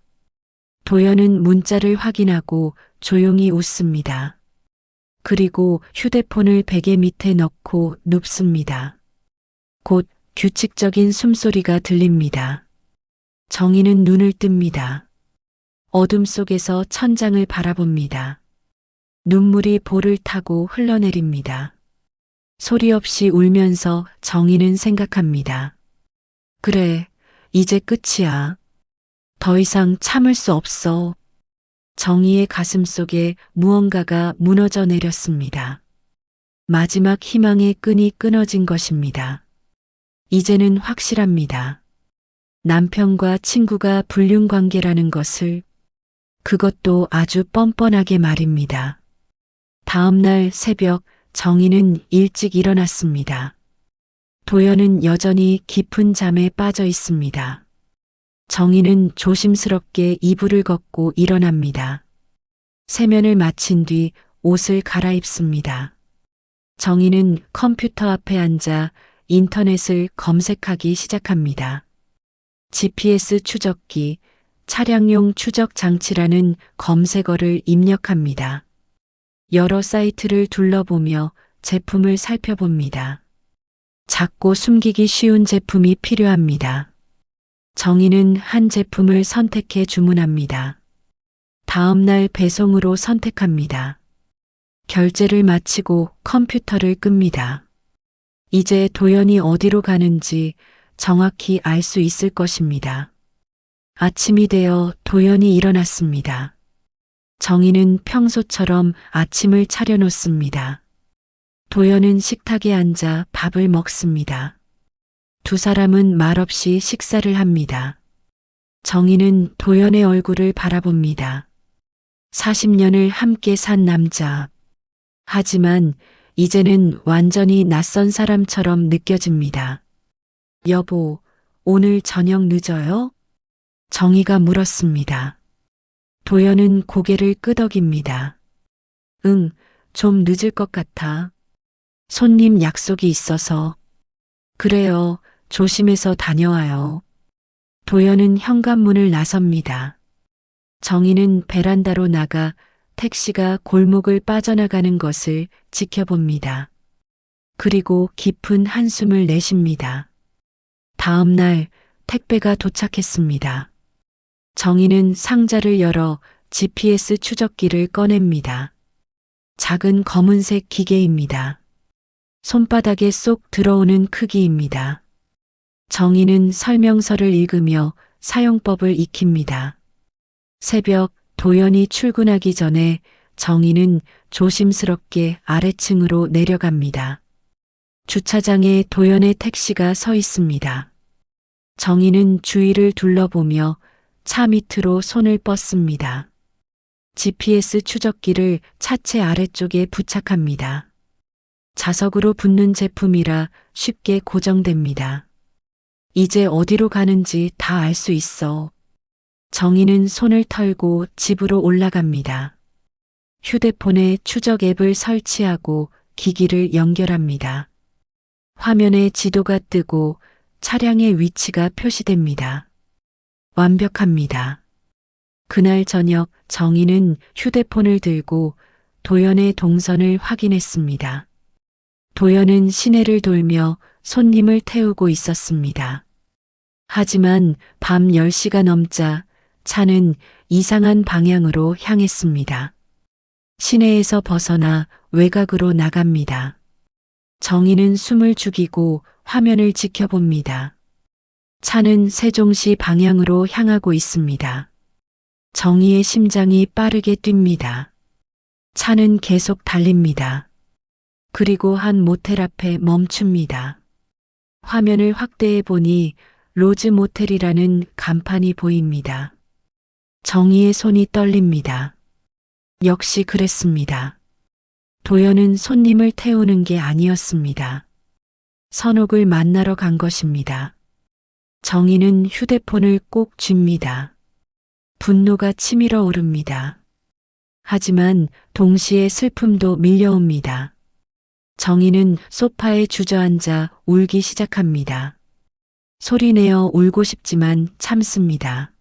도연은 문자를 확인하고 조용히 웃습니다. 그리고 휴대폰을 베개 밑에 넣고 눕습니다. 곧 규칙적인 숨소리가 들립니다. 정희는 눈을 뜹니다. 어둠 속에서 천장을 바라봅니다. 눈물이 볼을 타고 흘러내립니다. 소리 없이 울면서 정희는 생각합니다. 그래, 이제 끝이야. 더 이상 참을 수 없어. 정희의 가슴 속에 무언가가 무너져 내렸습니다. 마지막 희망의 끈이 끊어진 것입니다. 이제는 확실합니다. 남편과 친구가 불륜 관계라는 것을, 그것도 아주 뻔뻔하게 말입니다. 다음 날 새벽 정희는 일찍 일어났습니다. 도연은 여전히 깊은 잠에 빠져 있습니다. 정희는 조심스럽게 이불을 걷고 일어납니다. 세면을 마친 뒤 옷을 갈아입습니다. 정희는 컴퓨터 앞에 앉아 인터넷을 검색하기 시작합니다. GPS 추적기, 차량용 추적 장치라는 검색어를 입력합니다. 여러 사이트를 둘러보며 제품을 살펴봅니다. 작고 숨기기 쉬운 제품이 필요합니다. 정희는 한 제품을 선택해 주문합니다. 다음 날 배송으로 선택합니다. 결제를 마치고 컴퓨터를 끕니다. 이제 도연이 어디로 가는지 정확히 알 수 있을 것입니다. 아침이 되어 도연이 일어났습니다. 정희는 평소처럼 아침을 차려놓습니다. 도연은 식탁에 앉아 밥을 먹습니다. 두 사람은 말없이 식사를 합니다. 정희는 도연의 얼굴을 바라봅니다. 40년을 함께 산 남자. 하지만 이제는 완전히 낯선 사람처럼 느껴집니다. 여보, 오늘 저녁 늦어요? 정희가 물었습니다. 도연은 고개를 끄덕입니다. 응, 좀 늦을 것 같아. 손님 약속이 있어서. 그래요, 조심해서 다녀와요. 도연은 현관문을 나섭니다. 정희는 베란다로 나가 택시가 골목을 빠져나가는 것을 지켜봅니다. 그리고 깊은 한숨을 내쉽니다. 다음 날 택배가 도착했습니다. 정희는 상자를 열어 GPS 추적기를 꺼냅니다. 작은 검은색 기계입니다. 손바닥에 쏙 들어오는 크기입니다. 정희는 설명서를 읽으며 사용법을 익힙니다. 새벽 도연이 출근하기 전에 정희는 조심스럽게 아래층으로 내려갑니다. 주차장에 도연의 택시가 서 있습니다. 정희는 주위를 둘러보며 차 밑으로 손을 뻗습니다. GPS 추적기를 차체 아래쪽에 부착합니다. 자석으로 붙는 제품이라 쉽게 고정됩니다. 이제 어디로 가는지 다 알 수 있어. 정희는 손을 털고 집으로 올라갑니다. 휴대폰에 추적 앱을 설치하고 기기를 연결합니다. 화면에 지도가 뜨고 차량의 위치가 표시됩니다. 완벽합니다. 그날 저녁 정희는 휴대폰을 들고 도연의 동선을 확인했습니다. 도연은 시내를 돌며 손님을 태우고 있었습니다. 하지만 밤 10시가 넘자 차는 이상한 방향으로 향했습니다. 시내에서 벗어나 외곽으로 나갑니다. 정희는 숨을 죽이고 화면을 지켜봅니다. 차는 세종시 방향으로 향하고 있습니다. 정희의 심장이 빠르게 뜁니다. 차는 계속 달립니다. 그리고 한 모텔 앞에 멈춥니다. 화면을 확대해 보니 로즈 모텔이라는 간판이 보입니다. 정희의 손이 떨립니다. 역시 그랬습니다. 도연은 손님을 태우는 게 아니었습니다. 선옥을 만나러 간 것입니다. 정희는 휴대폰을 꼭 쥡니다. 분노가 치밀어 오릅니다. 하지만 동시에 슬픔도 밀려옵니다. 정희는 소파에 주저앉아 울기 시작합니다. 소리내어 울고 싶지만 참습니다.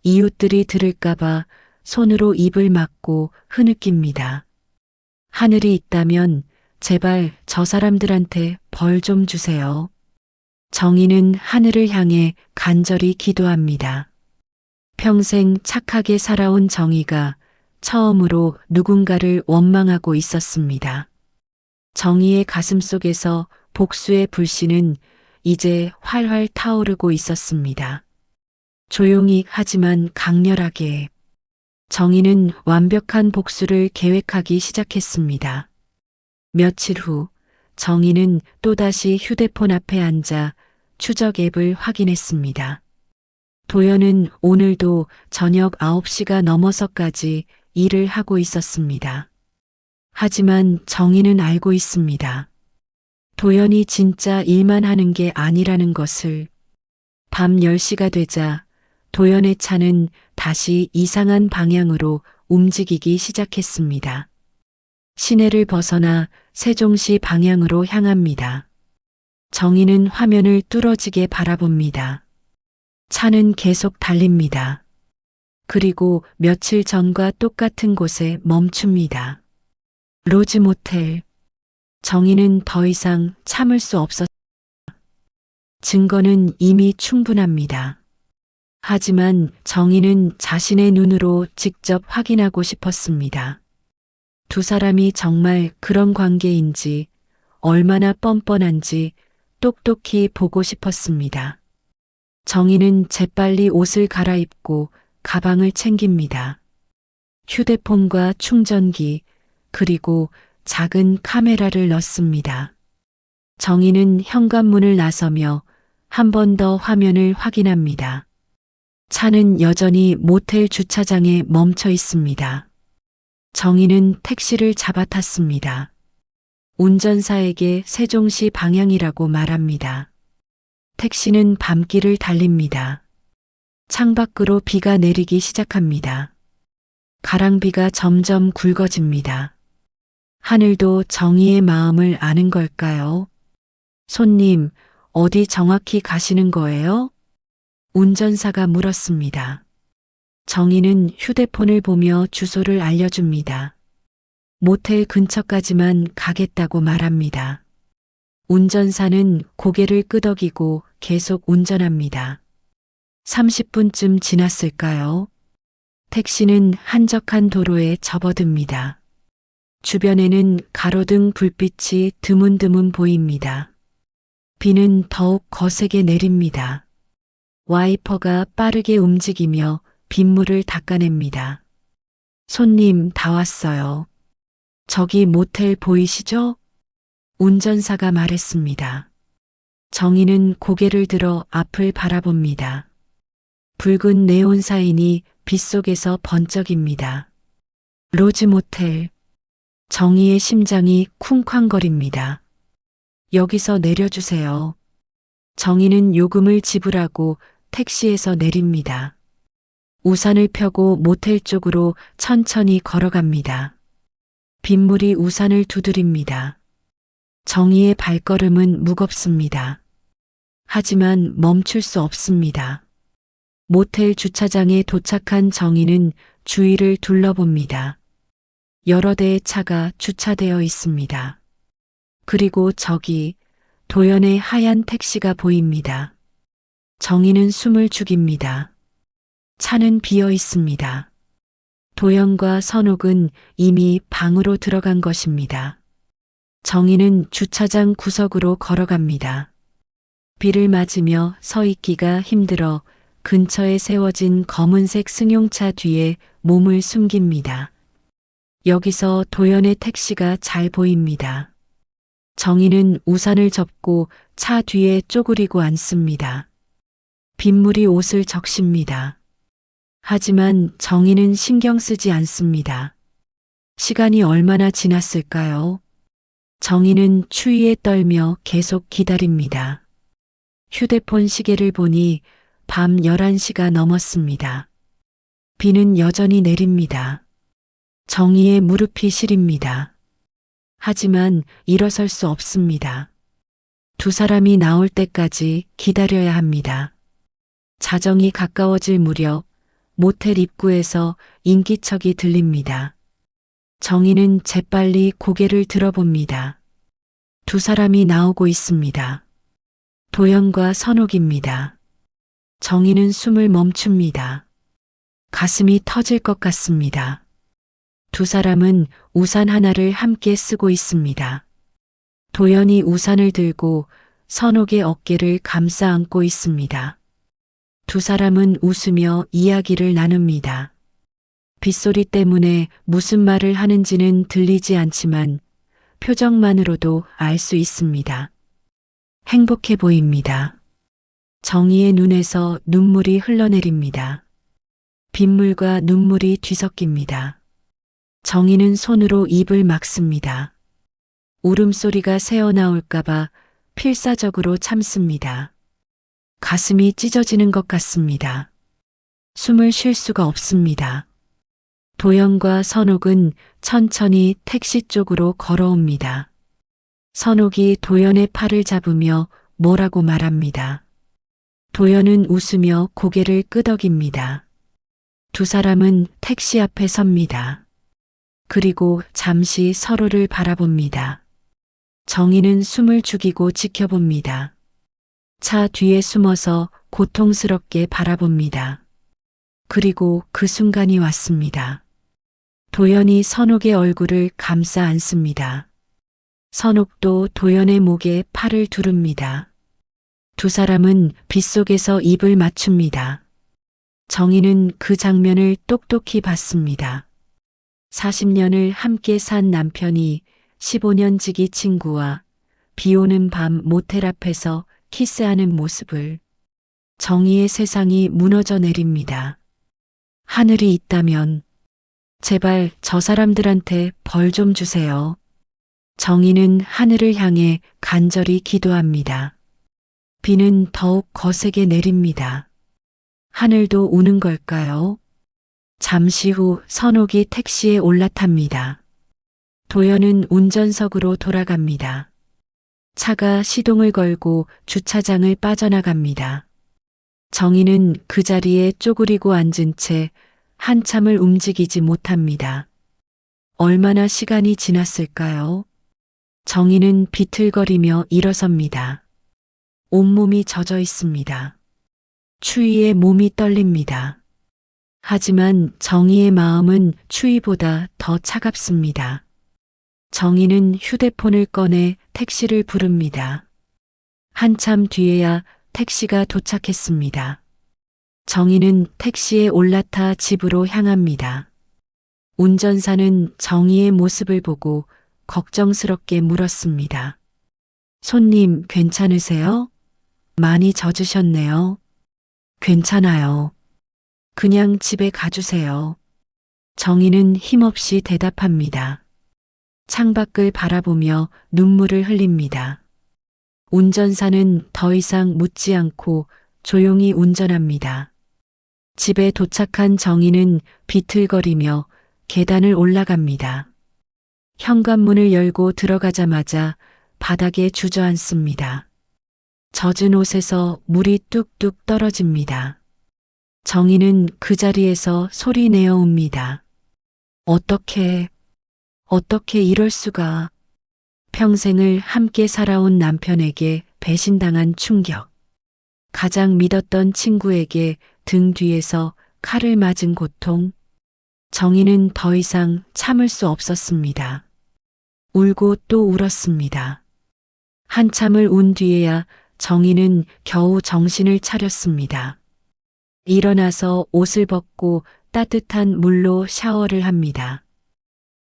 이웃들이 들을까봐 손으로 입을 막고 흐느낍니다. 하늘이 있다면 제발 저 사람들한테 벌 좀 주세요. 정희는 하늘을 향해 간절히 기도합니다. 평생 착하게 살아온 정희가 처음으로 누군가를 원망하고 있었습니다. 정희의 가슴 속에서 복수의 불씨는 이제 활활 타오르고 있었습니다. 조용히 하지만 강렬하게 정희는 완벽한 복수를 계획하기 시작했습니다. 며칠 후 정희는 또다시 휴대폰 앞에 앉아 추적 앱을 확인했습니다. 도연은 오늘도 저녁 9시가 넘어서까지 일을 하고 있었습니다. 하지만 정희는 알고 있습니다. 도연이 진짜 일만 하는 게 아니라는 것을. 밤 10시가 되자 도연의 차는 다시 이상한 방향으로 움직이기 시작했습니다. 시내를 벗어나 세종시 방향으로 향합니다. 정희는 화면을 뚫어지게 바라봅니다. 차는 계속 달립니다. 그리고 며칠 전과 똑같은 곳에 멈춥니다. 로즈 모텔. 정희는 더 이상 참을 수 없었습니다. 증거는 이미 충분합니다. 하지만 정희는 자신의 눈으로 직접 확인하고 싶었습니다. 두 사람이 정말 그런 관계인지, 얼마나 뻔뻔한지 똑똑히 보고 싶었습니다. 정희는 재빨리 옷을 갈아입고 가방을 챙깁니다. 휴대폰과 충전기, 그리고 작은 카메라를 넣습니다. 정희는 현관문을 나서며 한 번 더 화면을 확인합니다. 차는 여전히 모텔 주차장에 멈춰 있습니다. 정희는 택시를 잡아탔습니다. 운전사에게 세종시 방향이라고 말합니다. 택시는 밤길을 달립니다. 창밖으로 비가 내리기 시작합니다. 가랑비가 점점 굵어집니다. 하늘도 정희의 마음을 아는 걸까요? 손님, 어디 정확히 가시는 거예요? 운전사가 물었습니다. 정희는 휴대폰을 보며 주소를 알려줍니다. 모텔 근처까지만 가겠다고 말합니다. 운전사는 고개를 끄덕이고 계속 운전합니다. 30분쯤 지났을까요? 택시는 한적한 도로에 접어듭니다. 주변에는 가로등 불빛이 드문드문 보입니다. 비는 더욱 거세게 내립니다. 와이퍼가 빠르게 움직이며 빗물을 닦아냅니다. 손님 다 왔어요. 저기 모텔 보이시죠? 운전사가 말했습니다. 정희는 고개를 들어 앞을 바라봅니다. 붉은 네온 사인이 빗속에서 번쩍입니다. 로즈 모텔. 정희의 심장이 쿵쾅거립니다. 여기서 내려주세요. 정희는 요금을 지불하고 택시에서 내립니다. 우산을 펴고 모텔 쪽으로 천천히 걸어갑니다. 빗물이 우산을 두드립니다. 정희의 발걸음은 무겁습니다. 하지만 멈출 수 없습니다. 모텔 주차장에 도착한 정희는 주위를 둘러봅니다. 여러 대의 차가 주차되어 있습니다. 그리고 저기 도연의 하얀 택시가 보입니다. 정희는 숨을 죽입니다. 차는 비어 있습니다. 도연과 선옥은 이미 방으로 들어간 것입니다. 정희는 주차장 구석으로 걸어갑니다. 비를 맞으며 서 있기가 힘들어 근처에 세워진 검은색 승용차 뒤에 몸을 숨깁니다. 여기서 도연의 택시가 잘 보입니다. 정희는 우산을 접고 차 뒤에 쪼그리고 앉습니다. 빗물이 옷을 적십니다. 하지만 정희는 신경 쓰지 않습니다. 시간이 얼마나 지났을까요? 정희는 추위에 떨며 계속 기다립니다. 휴대폰 시계를 보니 밤 11시가 넘었습니다. 비는 여전히 내립니다. 정희의 무릎이 시립니다. 하지만 일어설 수 없습니다. 두 사람이 나올 때까지 기다려야 합니다. 자정이 가까워질 무렵 모텔 입구에서 인기척이 들립니다. 정희는 재빨리 고개를 들어봅니다. 두 사람이 나오고 있습니다. 도연과 선옥입니다. 정희는 숨을 멈춥니다. 가슴이 터질 것 같습니다. 두 사람은 우산 하나를 함께 쓰고 있습니다. 도연이 우산을 들고 선옥의 어깨를 감싸 안고 있습니다. 두 사람은 웃으며 이야기를 나눕니다. 빗소리 때문에 무슨 말을 하는지는 들리지 않지만 표정만으로도 알 수 있습니다. 행복해 보입니다. 정희의 눈에서 눈물이 흘러내립니다. 빗물과 눈물이 뒤섞입니다. 정희는 손으로 입을 막습니다. 울음소리가 새어나올까봐 필사적으로 참습니다. 가슴이 찢어지는 것 같습니다. 숨을 쉴 수가 없습니다. 도연과 선옥은 천천히 택시 쪽으로 걸어옵니다. 선옥이 도연의 팔을 잡으며 뭐라고 말합니다. 도연은 웃으며 고개를 끄덕입니다. 두 사람은 택시 앞에 섭니다. 그리고 잠시 서로를 바라봅니다. 정희는 숨을 죽이고 지켜봅니다. 차 뒤에 숨어서 고통스럽게 바라봅니다. 그리고 그 순간이 왔습니다. 도연이 선옥의 얼굴을 감싸 안습니다. 선옥도 도연의 목에 팔을 두릅니다. 두 사람은 빗속에서 입을 맞춥니다. 정희는 그 장면을 똑똑히 봤습니다. 40년을 함께 산 남편이 15년 지기 친구와 비 오는 밤 모텔 앞에서 키스하는 모습을. 정희의 세상이 무너져 내립니다. 하늘이 있다면 제발 저 사람들한테 벌 좀 주세요. 정희는 하늘을 향해 간절히 기도합니다. 비는 더욱 거세게 내립니다. 하늘도 우는 걸까요? 잠시 후 선옥이 택시에 올라탑니다. 도연은 운전석으로 돌아갑니다. 차가 시동을 걸고 주차장을 빠져나갑니다. 정희는 그 자리에 쪼그리고 앉은 채 한참을 움직이지 못합니다. 얼마나 시간이 지났을까요? 정희는 비틀거리며 일어섭니다. 온몸이 젖어 있습니다. 추위에 몸이 떨립니다. 하지만 정희의 마음은 추위보다 더 차갑습니다. 정희는 휴대폰을 꺼내 택시를 부릅니다. 한참 뒤에야 택시가 도착했습니다. 정희는 택시에 올라타 집으로 향합니다. 운전사는 정희의 모습을 보고 걱정스럽게 물었습니다. 손님 괜찮으세요? 많이 젖으셨네요. 괜찮아요. 그냥 집에 가주세요. 정희는 힘없이 대답합니다. 창밖을 바라보며 눈물을 흘립니다. 운전사는 더 이상 묻지 않고 조용히 운전합니다. 집에 도착한 정희는 비틀거리며 계단을 올라갑니다. 현관문을 열고 들어가자마자 바닥에 주저앉습니다. 젖은 옷에서 물이 뚝뚝 떨어집니다. 정희는 그 자리에서 소리내어 웁니다. 어떻게 이럴 수가. 평생을 함께 살아온 남편에게 배신당한 충격. 가장 믿었던 친구에게 등 뒤에서 칼을 맞은 고통. 정희는 더 이상 참을 수 없었습니다. 울고 또 울었습니다. 한참을 운 뒤에야 정희는 겨우 정신을 차렸습니다. 일어나서 옷을 벗고 따뜻한 물로 샤워를 합니다.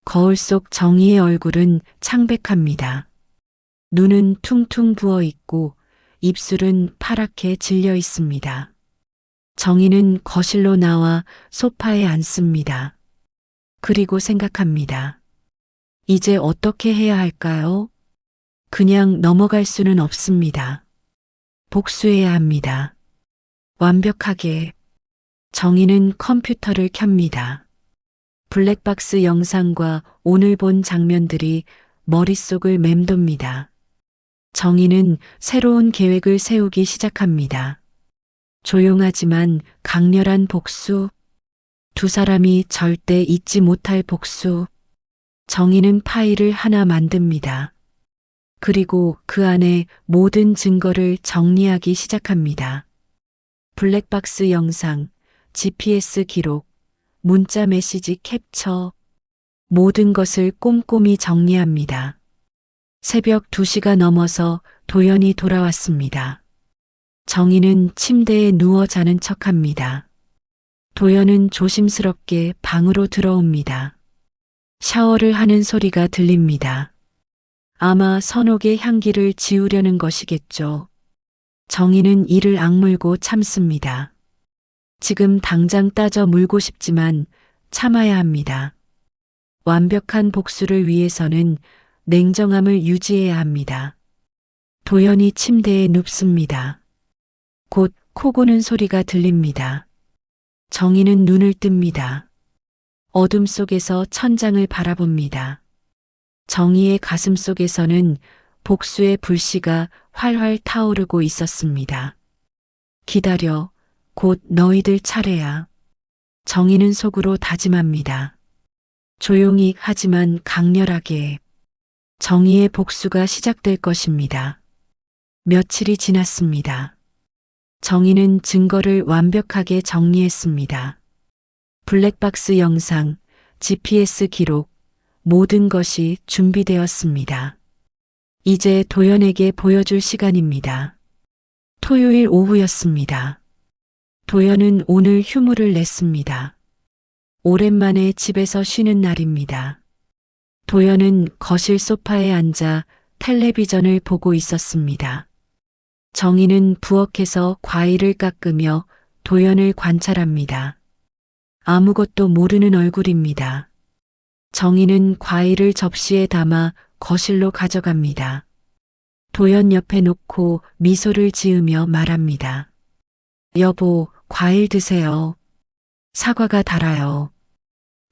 거울 속 정희의 얼굴은 창백합니다. 눈은 퉁퉁 부어 있고 입술은 파랗게 질려 있습니다. 정희는 거실로 나와 소파에 앉습니다. 그리고 생각합니다. 이제 어떻게 해야 할까요? 그냥 넘어갈 수는 없습니다. 복수해야 합니다. 완벽하게. 정희는 컴퓨터를 켭니다. 블랙박스 영상과 오늘 본 장면들이 머릿속을 맴돕니다. 정희는 새로운 계획을 세우기 시작합니다. 조용하지만 강렬한 복수. 두 사람이 절대 잊지 못할 복수. 정희는 파일을 하나 만듭니다. 그리고 그 안에 모든 증거를 정리하기 시작합니다. 블랙박스 영상, GPS 기록, 문자 메시지 캡처, 모든 것을 꼼꼼히 정리합니다. 새벽 2시가 넘어서 도연이 돌아왔습니다. 정희는 침대에 누워 자는 척합니다. 도연은 조심스럽게 방으로 들어옵니다. 샤워를 하는 소리가 들립니다. 아마 선옥의 향기를 지우려는 것이겠죠. 정희는 이를 악물고 참습니다. 지금 당장 따져 물고 싶지만 참아야 합니다. 완벽한 복수를 위해서는 냉정함을 유지해야 합니다. 도연이 침대에 눕습니다. 곧 코 고는 소리가 들립니다. 정희는 눈을 뜹니다. 어둠 속에서 천장을 바라봅니다. 정희의 가슴 속에서는 복수의 불씨가 활활 타오르고 있었습니다. 기다려, 곧 너희들 차례야. 정희는 속으로 다짐합니다. 조용히 하지만 강렬하게. 정희의 복수가 시작될 것입니다. 며칠이 지났습니다. 정희는 증거를 완벽하게 정리했습니다. 블랙박스 영상, GPS 기록, 모든 것이 준비되었습니다. 이제 도연에게 보여줄 시간입니다. 토요일 오후였습니다. 도연은 오늘 휴무를 냈습니다. 오랜만에 집에서 쉬는 날입니다. 도연은 거실 소파에 앉아 텔레비전을 보고 있었습니다. 정희는 부엌에서 과일을 깎으며 도연을 관찰합니다. 아무것도 모르는 얼굴입니다. 정희는 과일을 접시에 담아 거실로 가져갑니다. 도연 옆에 놓고 미소를 지으며 말합니다. 여보, 과일 드세요. 사과가 달아요.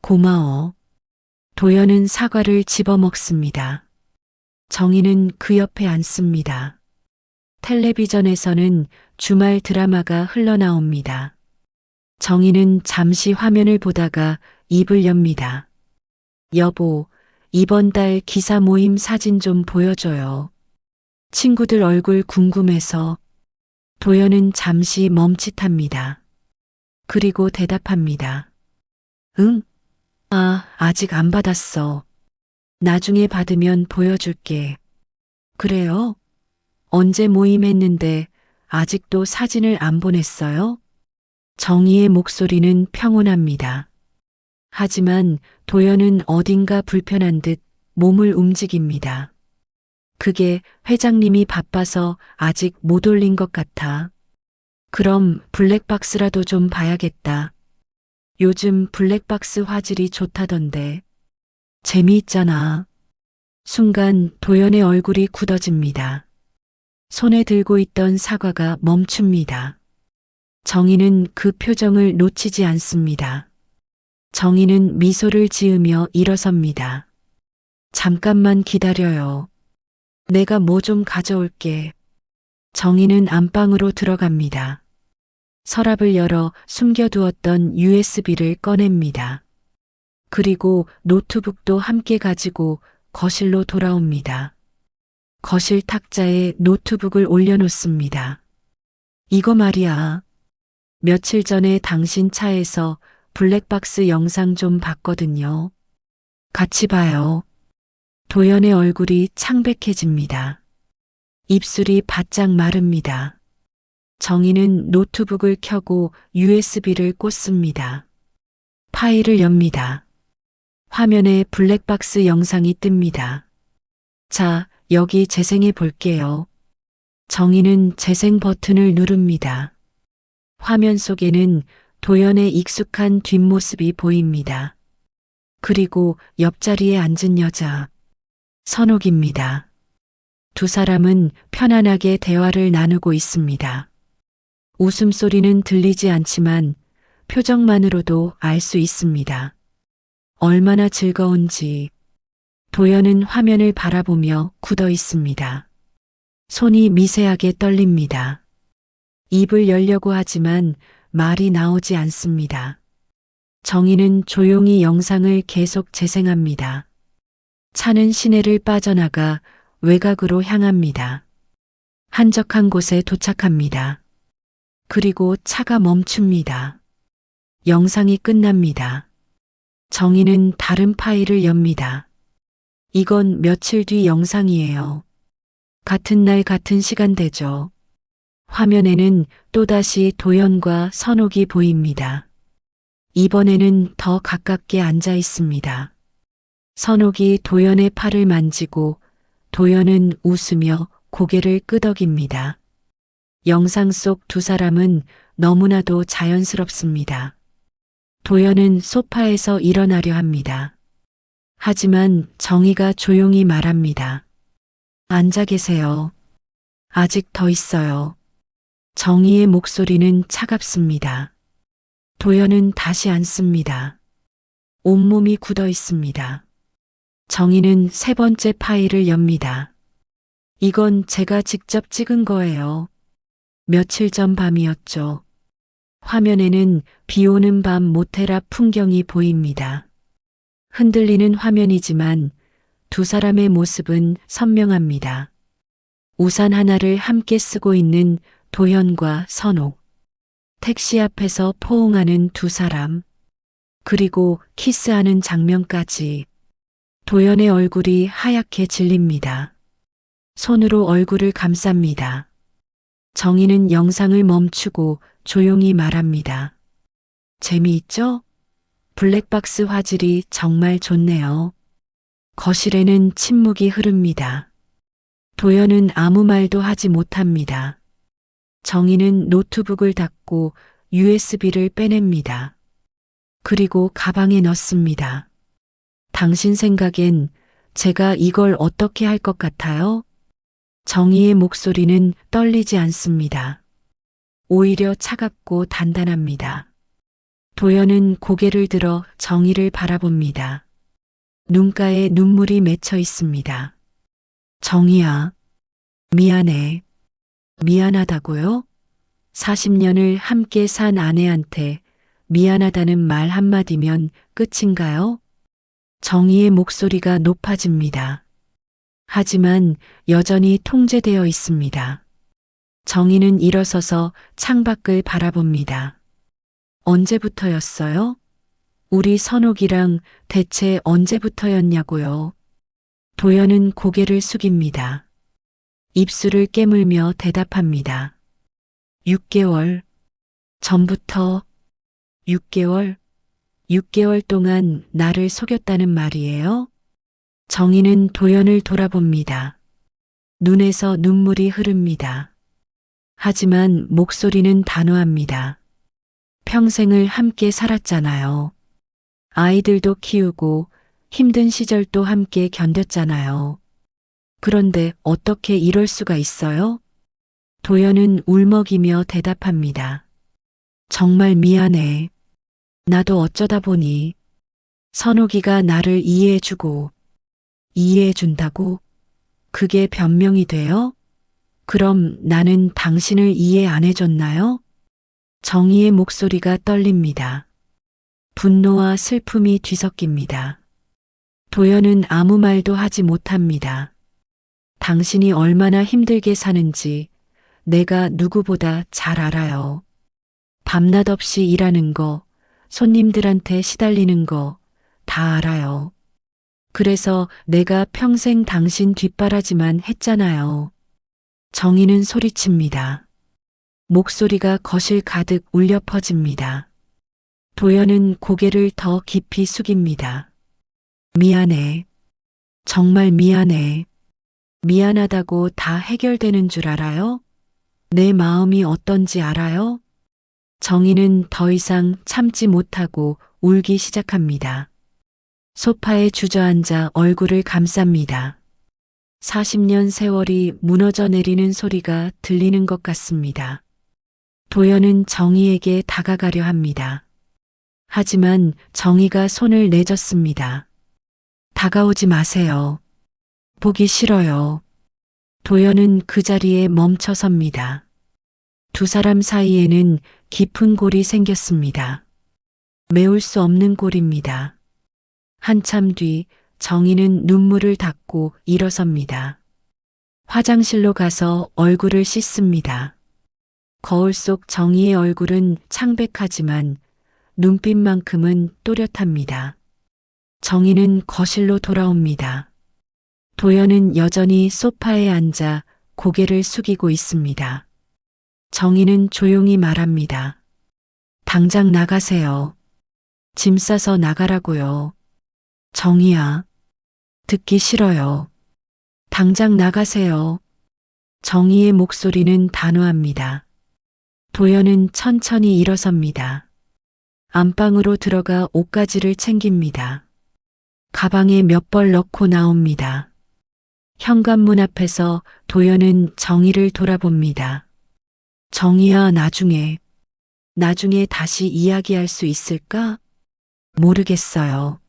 고마워. 도연은 사과를 집어먹습니다. 정희는 그 옆에 앉습니다. 텔레비전에서는 주말 드라마가 흘러나옵니다. 정희는 잠시 화면을 보다가 입을 엽니다. 여보, 이번 달 기사 모임 사진 좀 보여줘요. 친구들 얼굴 궁금해서. 도연은 잠시 멈칫합니다. 그리고 대답합니다. 응? 아직 안 받았어. 나중에 받으면 보여줄게. 그래요? 언제 모임했는데 아직도 사진을 안 보냈어요? 정희의 목소리는 평온합니다. 하지만 도연은 어딘가 불편한 듯 몸을 움직입니다. 그게 회장님이 바빠서 아직 못 올린 것 같아. 그럼 블랙박스라도 좀 봐야겠다. 요즘 블랙박스 화질이 좋다던데. 재미있잖아. 순간 도연의 얼굴이 굳어집니다. 손에 들고 있던 사과가 멈춥니다. 정희는 그 표정을 놓치지 않습니다. 정희는 미소를 지으며 일어섭니다. 잠깐만 기다려요. 내가 뭐 좀 가져올게. 정희는 안방으로 들어갑니다. 서랍을 열어 숨겨두었던 USB를 꺼냅니다. 그리고 노트북도 함께 가지고 거실로 돌아옵니다. 거실 탁자에 노트북을 올려놓습니다. 이거 말이야. 며칠 전에 당신 차에서 블랙박스 영상 좀 봤거든요. 같이 봐요. 도연의 얼굴이 창백해집니다. 입술이 바짝 마릅니다. 정희는 노트북을 켜고 USB를 꽂습니다. 파일을 엽니다. 화면에 블랙박스 영상이 뜹니다. 자, 여기 재생해 볼게요. 정희는 재생 버튼을 누릅니다. 화면 속에는 도연의 익숙한 뒷모습이 보입니다. 그리고 옆자리에 앉은 여자, 선옥입니다. 두 사람은 편안하게 대화를 나누고 있습니다. 웃음소리는 들리지 않지만 표정만으로도 알 수 있습니다. 얼마나 즐거운지. 도연은 화면을 바라보며 굳어 있습니다. 손이 미세하게 떨립니다. 입을 열려고 하지만 말이 나오지 않습니다. 정희는 조용히 영상을 계속 재생합니다. 차는 시내를 빠져나가 외곽으로 향합니다. 한적한 곳에 도착합니다. 그리고 차가 멈춥니다. 영상이 끝납니다. 정희는 다른 파일을 엽니다. 이건 며칠 뒤 영상이에요. 같은 날 같은 시간대죠. 화면에는 또다시 도연과 선옥이 보입니다. 이번에는 더 가깝게 앉아 있습니다. 선옥이 도연의 팔을 만지고 도연은 웃으며 고개를 끄덕입니다. 영상 속 두 사람은 너무나도 자연스럽습니다. 도연은 소파에서 일어나려 합니다. 하지만 정희가 조용히 말합니다. 앉아 계세요. 아직 더 있어요. 정희의 목소리는 차갑습니다. 도연은 다시 앉습니다. 온몸이 굳어 있습니다. 정희는 세 번째 파일을 엽니다. 이건 제가 직접 찍은 거예요. 며칠 전 밤이었죠. 화면에는 비 오는 밤 모텔 앞 풍경이 보입니다. 흔들리는 화면이지만 두 사람의 모습은 선명합니다. 우산 하나를 함께 쓰고 있는 도연과 선옥. 택시 앞에서 포옹하는 두 사람. 그리고 키스하는 장면까지. 도연의 얼굴이 하얗게 질립니다. 손으로 얼굴을 감쌉니다. 정희는 영상을 멈추고 조용히 말합니다. 재미있죠? 블랙박스 화질이 정말 좋네요. 거실에는 침묵이 흐릅니다. 도연은 아무 말도 하지 못합니다. 정희는 노트북을 닫고 USB를 빼냅니다. 그리고 가방에 넣습니다. 당신 생각엔 제가 이걸 어떻게 할 것 같아요? 정희의 목소리는 떨리지 않습니다. 오히려 차갑고 단단합니다. 도연은 고개를 들어 정희를 바라봅니다. 눈가에 눈물이 맺혀 있습니다. 정희야, 미안해. 미안하다고요? 40년을 함께 산 아내한테 미안하다는 말 한마디면 끝인가요? 정희의 목소리가 높아집니다. 하지만 여전히 통제되어 있습니다. 정희는 일어서서 창밖을 바라봅니다. 언제부터였어요? 우리 선옥이랑 대체 언제부터였냐고요? 도연은 고개를 숙입니다. 입술을 깨물며 대답합니다. 6개월 전부터. 6개월? 6개월 동안 나를 속였다는 말이에요? 정희는 도연을 돌아봅니다. 눈에서 눈물이 흐릅니다. 하지만 목소리는 단호합니다. 평생을 함께 살았잖아요. 아이들도 키우고 힘든 시절도 함께 견뎠잖아요. 그런데 어떻게 이럴 수가 있어요? 도연은 울먹이며 대답합니다. 정말 미안해. 나도 어쩌다 보니. 선옥이가 나를 이해해주고 이해해준다고? 그게 변명이 돼요? 그럼 나는 당신을 이해 안 해줬나요? 정희의 목소리가 떨립니다. 분노와 슬픔이 뒤섞입니다. 도연은 아무 말도 하지 못합니다. 당신이 얼마나 힘들게 사는지 내가 누구보다 잘 알아요. 밤낮 없이 일하는 거, 손님들한테 시달리는 거 다 알아요. 그래서 내가 평생 당신 뒷바라지만 했잖아요. 정희는 소리칩니다. 목소리가 거실 가득 울려 퍼집니다. 도연은 고개를 더 깊이 숙입니다. 미안해. 정말 미안해. 미안하다고 다 해결되는 줄 알아요? 내 마음이 어떤지 알아요? 정희는 더 이상 참지 못하고 울기 시작합니다. 소파에 주저앉아 얼굴을 감쌉니다. 40년 세월이 무너져 내리는 소리가 들리는 것 같습니다. 도연은 정희에게 다가가려 합니다. 하지만 정희가 손을 내젓습니다. 다가오지 마세요. 보기 싫어요. 도연은 그 자리에 멈춰 섭니다. 두 사람 사이에는 깊은 골이 생겼습니다. 메울 수 없는 골입니다. 한참 뒤 정희는 눈물을 닦고 일어섭니다. 화장실로 가서 얼굴을 씻습니다. 거울 속 정희의 얼굴은 창백하지만 눈빛만큼은 또렷합니다. 정희는 거실로 돌아옵니다. 도연은 여전히 소파에 앉아 고개를 숙이고 있습니다. 정희는 조용히 말합니다. 당장 나가세요. 짐 싸서 나가라고요. 정희야. 듣기 싫어요. 당장 나가세요. 정희의 목소리는 단호합니다. 도연은 천천히 일어섭니다. 안방으로 들어가 옷가지를 챙깁니다. 가방에 몇 벌 넣고 나옵니다. 현관문 앞에서 도연은 정희를 돌아봅니다. 정희야, 나중에 다시 이야기할 수 있을까? 모르겠어요.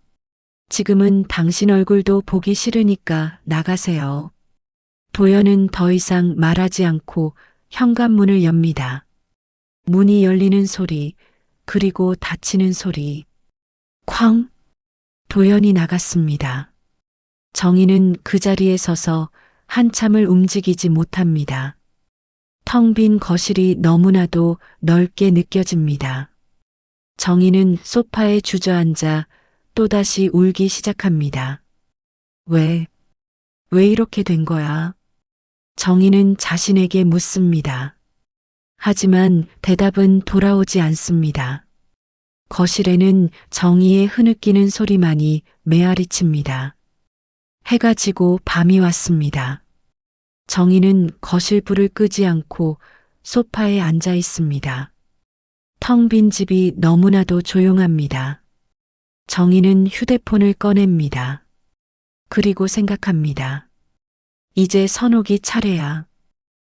지금은 당신 얼굴도 보기 싫으니까 나가세요. 도연은 더 이상 말하지 않고 현관문을 엽니다. 문이 열리는 소리, 그리고 닫히는 소리. 쾅! 도연이 나갔습니다. 정희는 그 자리에 서서 한참을 움직이지 못합니다. 텅 빈 거실이 너무나도 넓게 느껴집니다. 정희는 소파에 주저앉아 또다시 울기 시작합니다. 왜 이렇게 된 거야? 정희는 자신에게 묻습니다. 하지만 대답은 돌아오지 않습니다. 거실에는 정희의 흐느끼는 소리만이 메아리칩니다. 해가 지고 밤이 왔습니다. 정희는 거실 불을 끄지 않고 소파에 앉아 있습니다. 텅 빈 집이 너무나도 조용합니다. 정희는 휴대폰을 꺼냅니다. 그리고 생각합니다. 이제 선옥이 차례야.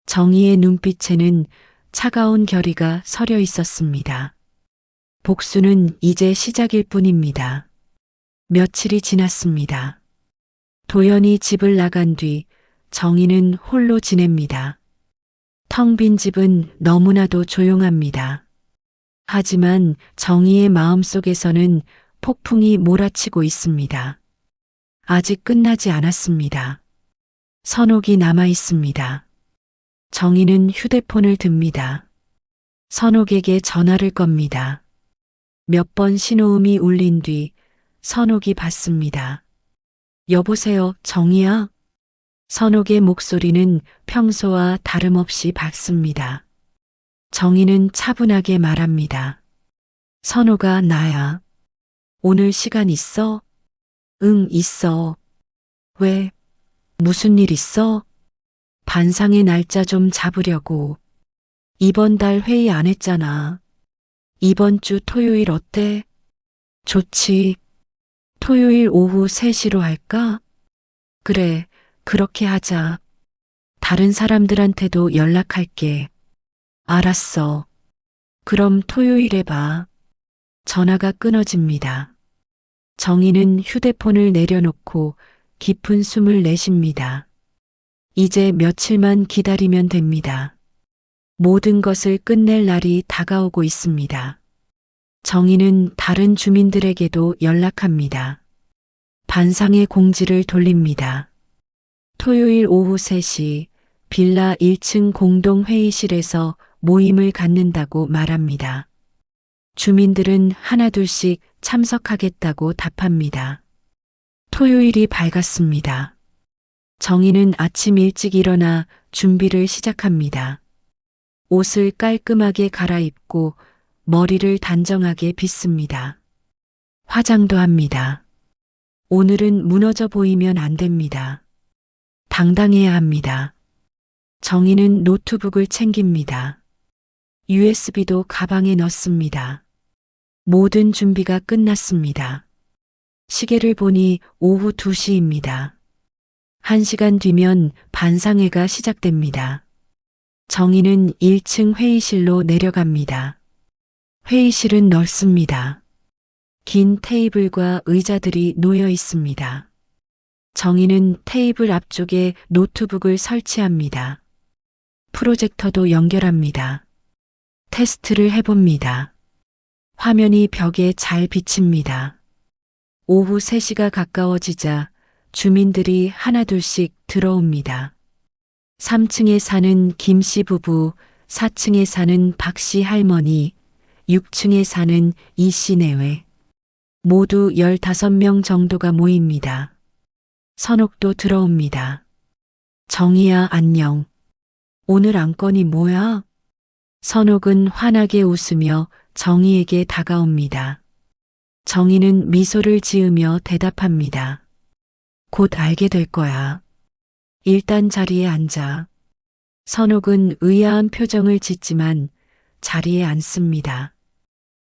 정희의 눈빛에는 차가운 결의가 서려 있었습니다. 복수는 이제 시작일 뿐입니다. 며칠이 지났습니다. 도연이 집을 나간 뒤 정희는 홀로 지냅니다. 텅 빈 집은 너무나도 조용합니다. 하지만 정희의 마음속에서는 폭풍이 몰아치고 있습니다. 아직 끝나지 않았습니다. 선옥이 남아 있습니다. 정희는 휴대폰을 듭니다. 선옥에게 전화를 겁니다. 몇 번 신호음이 울린 뒤 선옥이 받습니다. 여보세요, 정희야? 선옥의 목소리는 평소와 다름없이 밝습니다. 정희는 차분하게 말합니다. 선옥아, 나야. 오늘 시간 있어? 응, 있어. 왜? 무슨 일 있어? 반상의 날짜 좀 잡으려고. 이번 달 회의 안 했잖아. 이번 주 토요일 어때? 좋지. 토요일 오후 3시로 할까? 그래, 그렇게 하자. 다른 사람들한테도 연락할게. 알았어. 그럼 토요일에 봐. 전화가 끊어집니다. 정희는 휴대폰을 내려놓고 깊은 숨을 내쉽니다. 이제 며칠만 기다리면 됩니다. 모든 것을 끝낼 날이 다가오고 있습니다. 정희는 다른 주민들에게도 연락합니다. 반상의 공지를 돌립니다. 토요일 오후 3시 빌라 1층 공동회의실에서 모임을 갖는다고 말합니다. 주민들은 하나둘씩 참석하겠다고 답합니다. 토요일이 밝았습니다. 정희는 아침 일찍 일어나 준비를 시작합니다. 옷을 깔끔하게 갈아입고 머리를 단정하게 빗습니다. 화장도 합니다. 오늘은 무너져 보이면 안 됩니다. 당당해야 합니다. 정희는 노트북을 챙깁니다. USB도 가방에 넣습니다. 모든 준비가 끝났습니다. 시계를 보니 오후 2시입니다. 1시간 뒤면 반상회가 시작됩니다. 정희는 1층 회의실로 내려갑니다. 회의실은 넓습니다. 긴 테이블과 의자들이 놓여 있습니다. 정희는 테이블 앞쪽에 노트북을 설치합니다. 프로젝터도 연결합니다. 테스트를 해봅니다. 화면이 벽에 잘 비칩니다. 오후 3시가 가까워지자 주민들이 하나둘씩 들어옵니다. 3층에 사는 김 씨 부부, 4층에 사는 박 씨 할머니, 6층에 사는 이 씨 내외. 모두 15명 정도가 모입니다. 선옥도 들어옵니다. 정희야, 안녕. 오늘 안건이 뭐야? 선옥은 환하게 웃으며 정희에게 다가옵니다. 정희는 미소를 지으며 대답합니다. 곧 알게 될 거야. 일단 자리에 앉아. 선옥은 의아한 표정을 짓지만 자리에 앉습니다.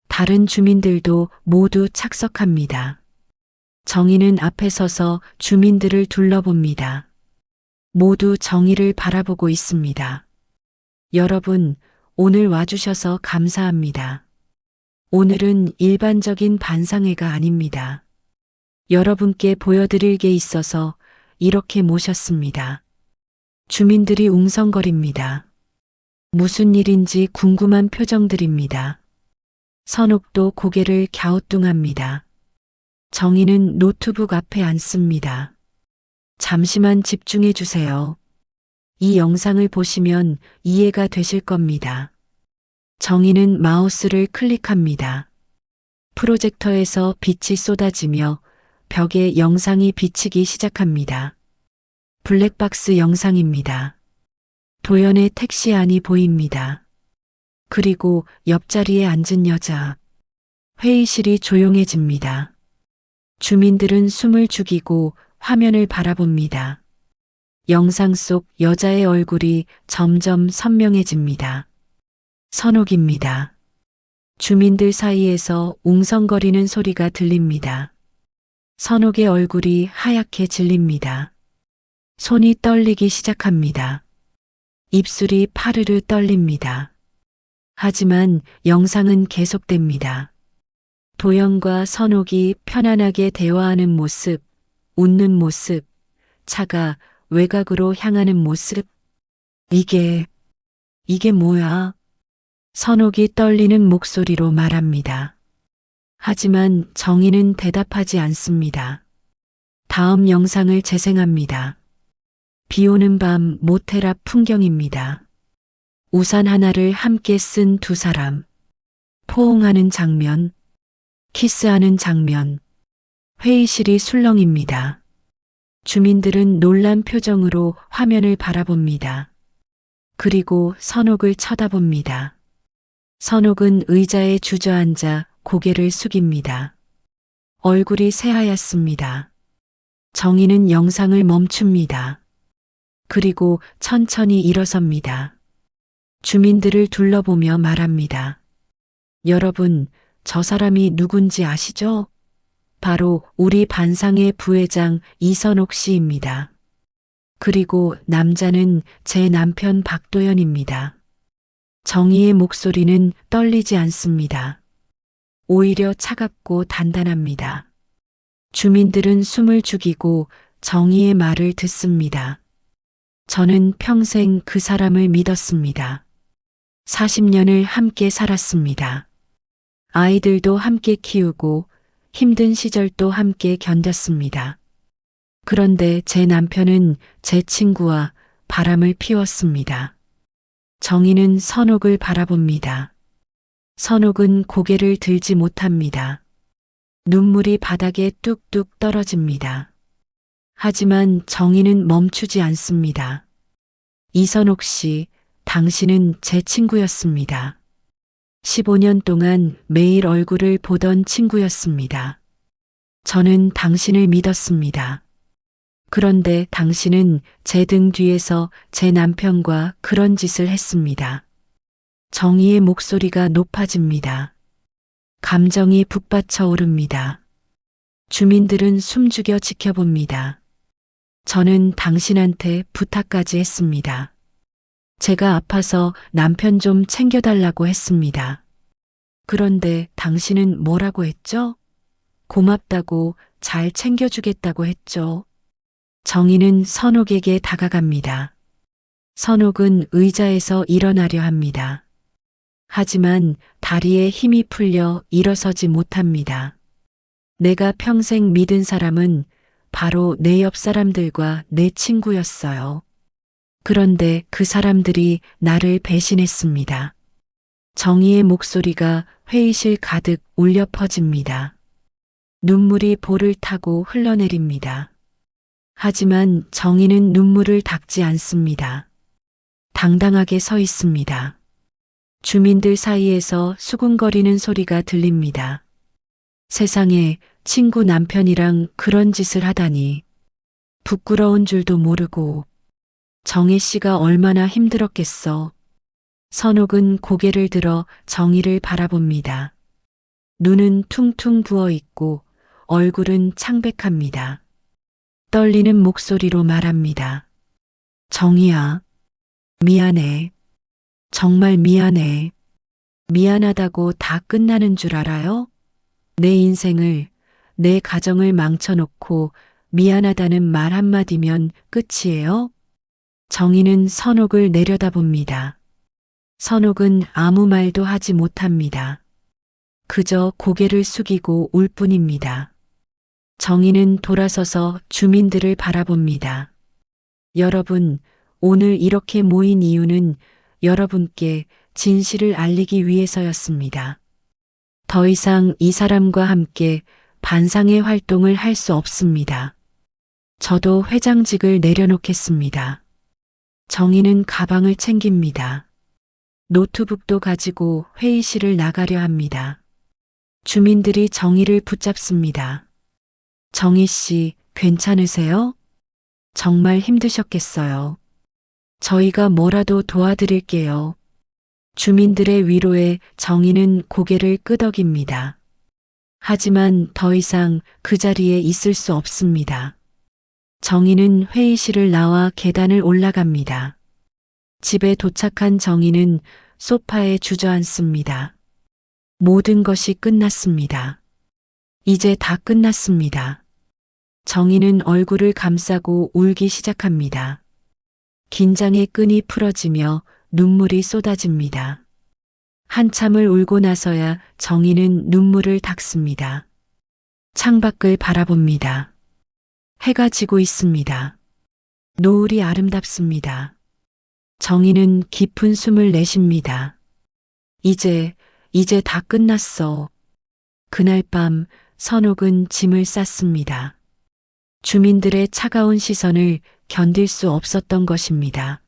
다른 주민들도 모두 착석합니다. 정희는 앞에 서서 주민들을 둘러봅니다. 모두 정희를 바라보고 있습니다. 여러분, 오늘 와주셔서 감사합니다. 오늘은 일반적인 반상회가 아닙니다. 여러분께 보여드릴 게 있어서 이렇게 모셨습니다. 주민들이 웅성거립니다. 무슨 일인지 궁금한 표정들입니다. 선옥도 고개를 갸우뚱합니다. 정희는 노트북 앞에 앉습니다. 잠시만 집중해 주세요. 이 영상을 보시면 이해가 되실 겁니다. 정희는 마우스를 클릭합니다. 프로젝터에서 빛이 쏟아지며 벽에 영상이 비치기 시작합니다. 블랙박스 영상입니다. 도연의 택시 안이 보입니다. 그리고 옆자리에 앉은 여자. 회의실이 조용해집니다. 주민들은 숨을 죽이고 화면을 바라봅니다. 영상 속 여자의 얼굴이 점점 선명해집니다. 선옥입니다. 주민들 사이에서 웅성거리는 소리가 들립니다. 선옥의 얼굴이 하얗게 질립니다. 손이 떨리기 시작합니다. 입술이 파르르 떨립니다. 하지만 영상은 계속됩니다. 도연과 선옥이 편안하게 대화하는 모습, 웃는 모습, 차가 외곽으로 향하는 모습. 이게 뭐야? 선옥이 떨리는 목소리로 말합니다. 하지만 정희는 대답하지 않습니다. 다음 영상을 재생합니다. 비 오는 밤 모텔 앞 풍경입니다. 우산 하나를 함께 쓴 두 사람. 포옹하는 장면. 키스하는 장면. 회의실이 술렁입니다. 주민들은 놀란 표정으로 화면을 바라봅니다. 그리고 선옥을 쳐다봅니다. 선옥은 의자에 주저앉아 고개를 숙입니다. 얼굴이 새하얗습니다. 정희는 영상을 멈춥니다. 그리고 천천히 일어섭니다. 주민들을 둘러보며 말합니다. 여러분, 저 사람이 누군지 아시죠? 바로 우리 반상회 부회장 이선옥 씨입니다. 그리고 남자는 제 남편 박도연입니다. 정희의 목소리는 떨리지 않습니다. 오히려 차갑고 단단합니다. 주민들은 숨을 죽이고 정희의 말을 듣습니다. 저는 평생 그 사람을 믿었습니다. 40년을 함께 살았습니다. 아이들도 함께 키우고 힘든 시절도 함께 견뎠습니다. 그런데 제 남편은 제 친구와 바람을 피웠습니다. 정희는 선옥을 바라봅니다. 선옥은 고개를 들지 못합니다. 눈물이 바닥에 뚝뚝 떨어집니다. 하지만 정희는 멈추지 않습니다. 이선옥 씨, 당신은 제 친구였습니다. 15년 동안 매일 얼굴을 보던 친구였습니다. 저는 당신을 믿었습니다. 그런데 당신은 제 등 뒤에서 제 남편과 그런 짓을 했습니다. 정희의 목소리가 높아집니다. 감정이 북받쳐 오릅니다. 주민들은 숨죽여 지켜봅니다. 저는 당신한테 부탁까지 했습니다. 제가 아파서 남편 좀 챙겨달라고 했습니다. 그런데 당신은 뭐라고 했죠? 고맙다고, 잘 챙겨주겠다고 했죠. 정희는 선옥에게 다가갑니다. 선옥은 의자에서 일어나려 합니다. 하지만 다리에 힘이 풀려 일어서지 못합니다. 내가 평생 믿은 사람은 바로 내 옆 사람들과 내 친구였어요. 그런데 그 사람들이 나를 배신했습니다. 정희의 목소리가 회의실 가득 울려 퍼집니다. 눈물이 볼을 타고 흘러내립니다. 하지만 정희는 눈물을 닦지 않습니다. 당당하게 서 있습니다. 주민들 사이에서 수군거리는 소리가 들립니다. 세상에 친구 남편이랑 그런 짓을 하다니. 부끄러운 줄도 모르고. 정혜 씨가 얼마나 힘들었겠어. 선옥은 고개를 들어 정희를 바라봅니다. 눈은 퉁퉁 부어 있고 얼굴은 창백합니다. 떨리는 목소리로 말합니다. 정희야, 미안해. 정말 미안해. 미안하다고 다 끝나는 줄 알아요? 내 인생을, 내 가정을 망쳐놓고 미안하다는 말 한마디면 끝이에요? 정희는 선옥을 내려다봅니다. 선옥은 아무 말도 하지 못합니다. 그저 고개를 숙이고 울 뿐입니다. 정희는 돌아서서 주민들을 바라봅니다. 여러분, 오늘 이렇게 모인 이유는 여러분께 진실을 알리기 위해서였습니다. 더 이상 이 사람과 함께 반상의 활동을 할 수 없습니다. 저도 회장직을 내려놓겠습니다. 정희는 가방을 챙깁니다. 노트북도 가지고 회의실을 나가려 합니다. 주민들이 정희를 붙잡습니다. 정희 씨, 괜찮으세요? 정말 힘드셨겠어요. 저희가 뭐라도 도와드릴게요. 주민들의 위로에 정희는 고개를 끄덕입니다. 하지만 더 이상 그 자리에 있을 수 없습니다. 정희는 회의실을 나와 계단을 올라갑니다. 집에 도착한 정희는 소파에 주저앉습니다. 모든 것이 끝났습니다. 이제 다 끝났습니다. 정희는 얼굴을 감싸고 울기 시작합니다. 긴장의 끈이 풀어지며 눈물이 쏟아집니다. 한참을 울고 나서야 정희는 눈물을 닦습니다. 창밖을 바라봅니다. 해가 지고 있습니다. 노을이 아름답습니다. 정희는 깊은 숨을 내쉽니다. 이제 다 끝났어. 그날 밤 선옥은 짐을 쌌습니다. 주민들의 차가운 시선을 견딜 수 없었던 것입니다.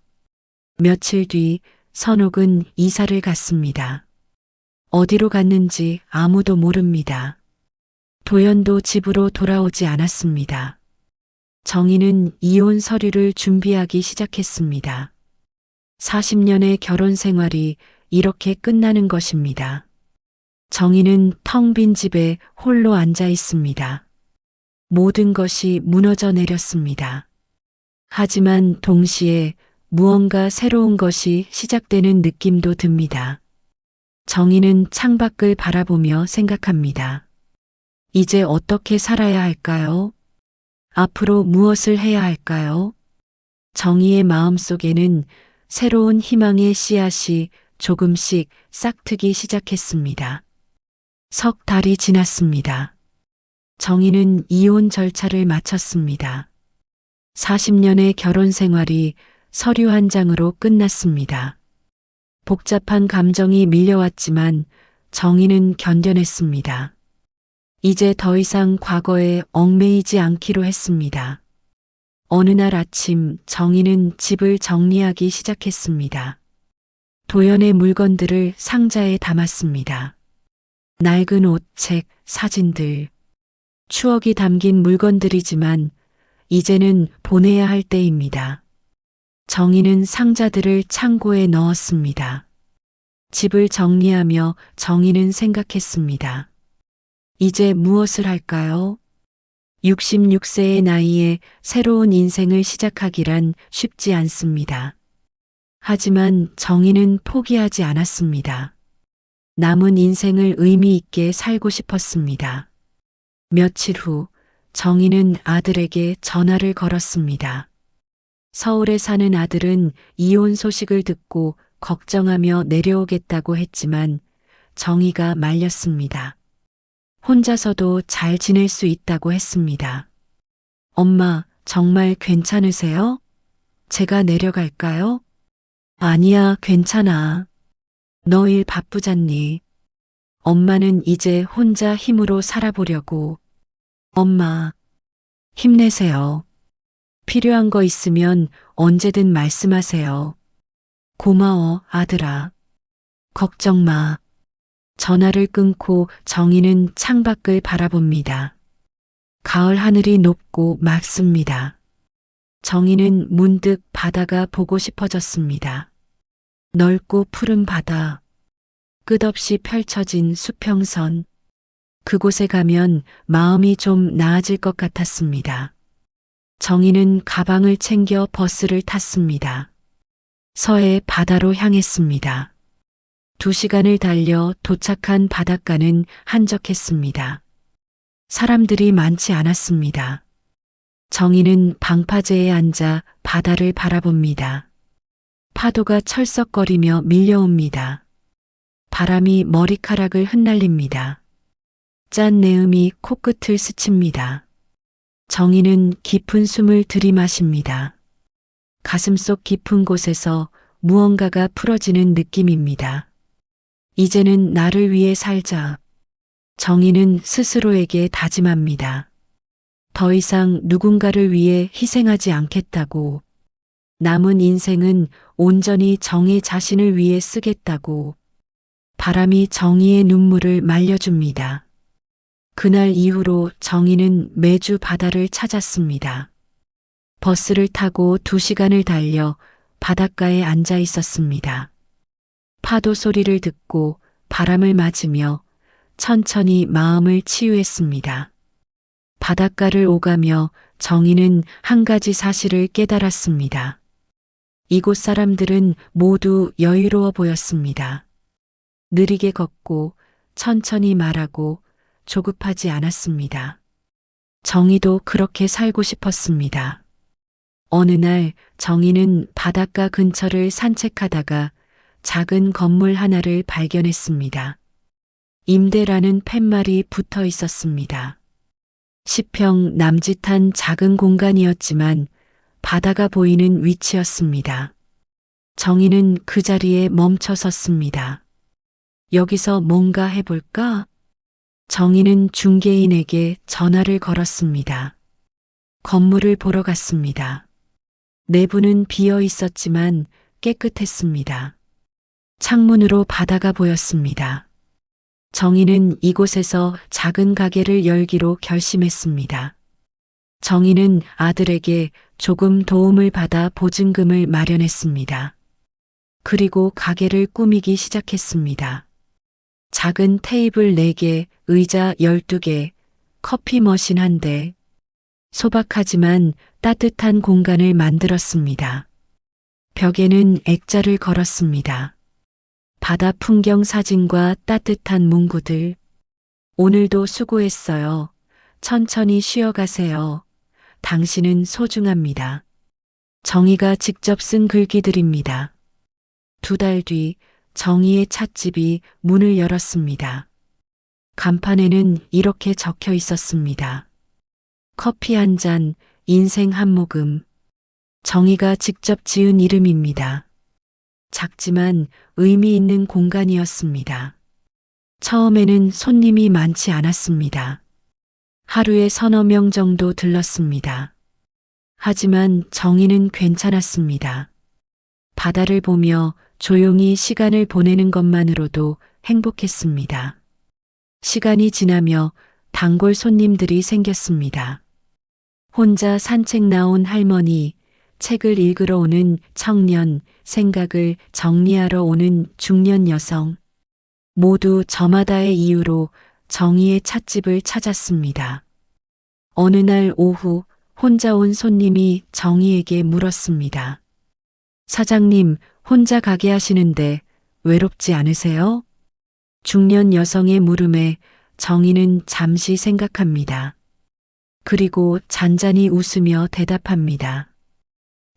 며칠 뒤 선옥은 이사를 갔습니다. 어디로 갔는지 아무도 모릅니다. 도연도 집으로 돌아오지 않았습니다. 정희는 이혼 서류를 준비하기 시작했습니다. 40년의 결혼 생활이 이렇게 끝나는 것입니다. 정희는 텅 빈 집에 홀로 앉아 있습니다. 모든 것이 무너져 내렸습니다. 하지만 동시에 무언가 새로운 것이 시작되는 느낌도 듭니다. 정희는 창밖을 바라보며 생각합니다. 이제 어떻게 살아야 할까요? 앞으로 무엇을 해야 할까요? 정희의 마음속에는 새로운 희망의 씨앗이 조금씩 싹트기 시작했습니다. 석 달이 지났습니다. 정희는 이혼 절차를 마쳤습니다. 40년의 결혼 생활이 서류 한 장으로 끝났습니다. 복잡한 감정이 밀려왔지만 정희는 견뎌냈습니다. 이제 더 이상 과거에 얽매이지 않기로 했습니다. 어느 날 아침 정희는 집을 정리하기 시작했습니다. 도연의 물건들을 상자에 담았습니다. 낡은 옷, 책, 사진들. 추억이 담긴 물건들이지만 이제는 보내야 할 때입니다. 정희는 상자들을 창고에 넣었습니다. 집을 정리하며 정희는 생각했습니다. 이제 무엇을 할까요? 66세의 나이에 새로운 인생을 시작하기란 쉽지 않습니다. 하지만 정희는 포기하지 않았습니다. 남은 인생을 의미 있게 살고 싶었습니다. 며칠 후 정희는 아들에게 전화를 걸었습니다. 서울에 사는 아들은 이혼 소식을 듣고 걱정하며 내려오겠다고 했지만 정희가 말렸습니다. 혼자서도 잘 지낼 수 있다고 했습니다. 엄마, 정말 괜찮으세요? 제가 내려갈까요? 아니야, 괜찮아. 너 일 바쁘잖니. 엄마는 이제 혼자 힘으로 살아보려고. 엄마, 힘내세요. 필요한 거 있으면 언제든 말씀하세요. 고마워, 아들아. 걱정 마. 전화를 끊고 정희는 창밖을 바라봅니다. 가을 하늘이 높고 맑습니다. 정희는 문득 바다가 보고 싶어졌습니다. 넓고 푸른 바다, 끝없이 펼쳐진 수평선. 그곳에 가면 마음이 좀 나아질 것 같았습니다. 정희는 가방을 챙겨 버스를 탔습니다. 서해 바다로 향했습니다. 2시간을 달려 도착한 바닷가는 한적했습니다. 사람들이 많지 않았습니다. 정희는 방파제에 앉아 바다를 바라봅니다. 파도가 철썩거리며 밀려옵니다. 바람이 머리카락을 흩날립니다. 짠 내음이 코끝을 스칩니다. 정희는 깊은 숨을 들이마십니다. 가슴속 깊은 곳에서 무언가가 풀어지는 느낌입니다. 이제는 나를 위해 살자. 정희는 스스로에게 다짐합니다. 더 이상 누군가를 위해 희생하지 않겠다고. 남은 인생은 온전히 정희 자신을 위해 쓰겠다고. 바람이 정희의 눈물을 말려줍니다. 그날 이후로 정희는 매주 바다를 찾았습니다. 버스를 타고 2시간을 달려 바닷가에 앉아 있었습니다. 파도 소리를 듣고 바람을 맞으며 천천히 마음을 치유했습니다. 바닷가를 오가며 정희는 한 가지 사실을 깨달았습니다. 이곳 사람들은 모두 여유로워 보였습니다. 느리게 걷고 천천히 말하고 조급하지 않았습니다. 정희도 그렇게 살고 싶었습니다. 어느 날 정희는 바닷가 근처를 산책하다가 작은 건물 하나를 발견했습니다. 임대라는 팻말이 붙어 있었습니다. 10평 남짓한 작은 공간이었지만 바다가 보이는 위치였습니다. 정희는 그 자리에 멈춰 섰습니다. 여기서 뭔가 해볼까? 정희는 중개인에게 전화를 걸었습니다. 건물을 보러 갔습니다. 내부는 비어 있었지만 깨끗했습니다. 창문으로 바다가 보였습니다. 정희는 이곳에서 작은 가게를 열기로 결심했습니다. 정희는 아들에게 조금 도움을 받아 보증금을 마련했습니다. 그리고 가게를 꾸미기 시작했습니다. 작은 테이블 4개, 의자 12개, 커피 머신 1대. 소박하지만 따뜻한 공간을 만들었습니다. 벽에는 액자를 걸었습니다. 바다 풍경 사진과 따뜻한 문구들. 오늘도 수고했어요. 천천히 쉬어가세요. 당신은 소중합니다. 정희가 직접 쓴 글귀들입니다. 2달 뒤 정희의 찻집이 문을 열었습니다. 간판에는 이렇게 적혀 있었습니다. 커피 한 잔, 인생 한 모금. 정희가 직접 지은 이름입니다. 작지만 의미 있는 공간이었습니다. 처음에는 손님이 많지 않았습니다. 하루에 서너 명 정도 들렀습니다. 하지만 정희는 괜찮았습니다. 바다를 보며 조용히 시간을 보내는 것만으로도 행복했습니다. 시간이 지나며 단골 손님들이 생겼습니다. 혼자 산책 나온 할머니, 책을 읽으러 오는 청년, 생각을 정리하러 오는 중년 여성. 모두 저마다의 이유로 정의의 찻집을 찾았습니다. 어느 날 오후 혼자 온 손님이 정의에게 물었습니다. 사장님, 혼자 가게 하시는데 외롭지 않으세요? 중년 여성의 물음에 정의는 잠시 생각합니다. 그리고 잔잔히 웃으며 대답합니다.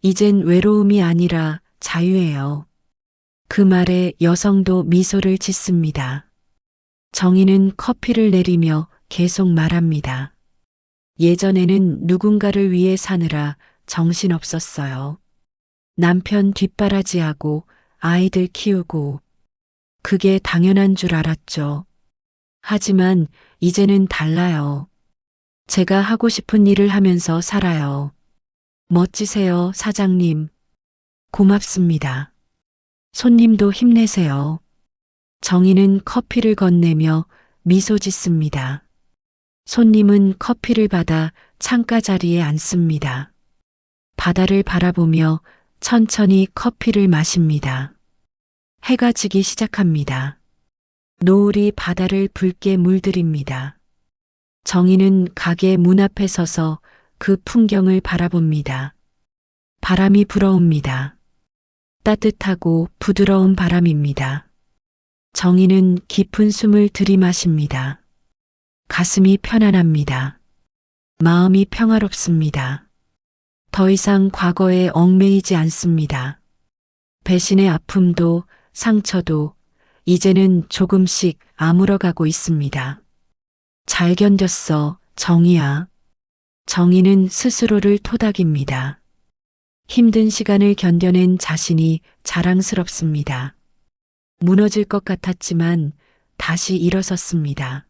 이젠 외로움이 아니라 자유예요. 그 말에 여성도 미소를 짓습니다. 정의는 커피를 내리며 계속 말합니다. 예전에는 누군가를 위해 사느라 정신없었어요. 남편 뒷바라지하고 아이들 키우고 그게 당연한 줄 알았죠. 하지만 이제는 달라요. 제가 하고 싶은 일을 하면서 살아요. 멋지세요, 사장님. 고맙습니다. 손님도 힘내세요. 정의는 커피를 건네며 미소 짓습니다. 손님은 커피를 받아 창가 자리에 앉습니다. 바다를 바라보며 천천히 커피를 마십니다. 해가 지기 시작합니다. 노을이 바다를 붉게 물들입니다. 정의는 가게 문 앞에 서서 그 풍경을 바라봅니다. 바람이 불어옵니다. 따뜻하고 부드러운 바람입니다. 정의는 깊은 숨을 들이마십니다. 가슴이 편안합니다. 마음이 평화롭습니다. 더 이상 과거에 얽매이지 않습니다. 배신의 아픔도 상처도 이제는 조금씩 아물어가고 있습니다. 잘 견뎠어, 정의야. 정의는 스스로를 토닥입니다. 힘든 시간을 견뎌낸 자신이 자랑스럽습니다. 무너질 것 같았지만 다시 일어섰습니다.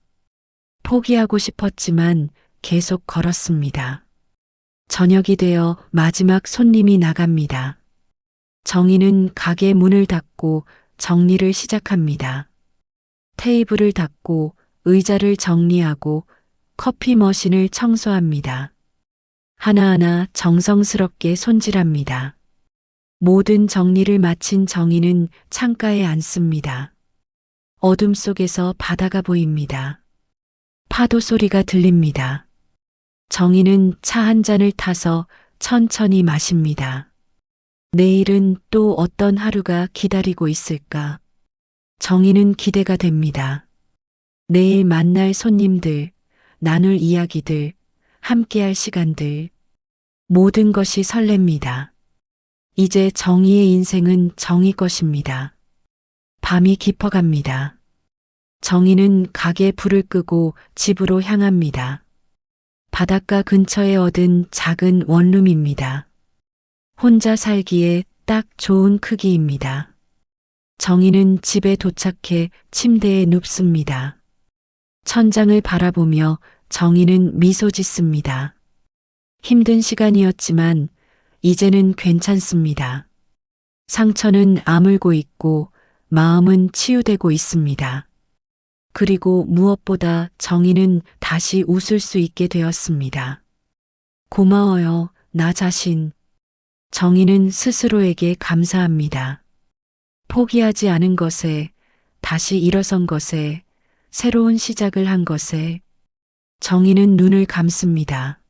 포기하고 싶었지만 계속 걸었습니다. 저녁이 되어 마지막 손님이 나갑니다. 정의는 가게 문을 닫고 정리를 시작합니다. 테이블을 닦고 의자를 정리하고 커피 머신을 청소합니다. 하나하나 정성스럽게 손질합니다. 모든 정리를 마친 정의는 창가에 앉습니다. 어둠 속에서 바다가 보입니다. 파도 소리가 들립니다. 정의는 차 한 잔을 타서 천천히 마십니다. 내일은 또 어떤 하루가 기다리고 있을까? 정의는 기대가 됩니다. 내일 만날 손님들, 나눌 이야기들, 함께할 시간들, 모든 것이 설렙니다. 이제 정의의 인생은 정의 것입니다. 밤이 깊어갑니다. 정의는 가게 불을 끄고 집으로 향합니다. 바닷가 근처에 얻은 작은 원룸입니다. 혼자 살기에 딱 좋은 크기입니다. 정의는 집에 도착해 침대에 눕습니다. 천장을 바라보며 정의는 미소 짓습니다. 힘든 시간이었지만 이제는 괜찮습니다. 상처는 아물고 있고 마음은 치유되고 있습니다. 그리고 무엇보다 정의는 다시 웃을 수 있게 되었습니다. 고마워요, 나 자신. 정의는 스스로에게 감사합니다. 포기하지 않은 것에, 다시 일어선 것에, 새로운 시작을 한 것에, 정의는 눈을 감습니다.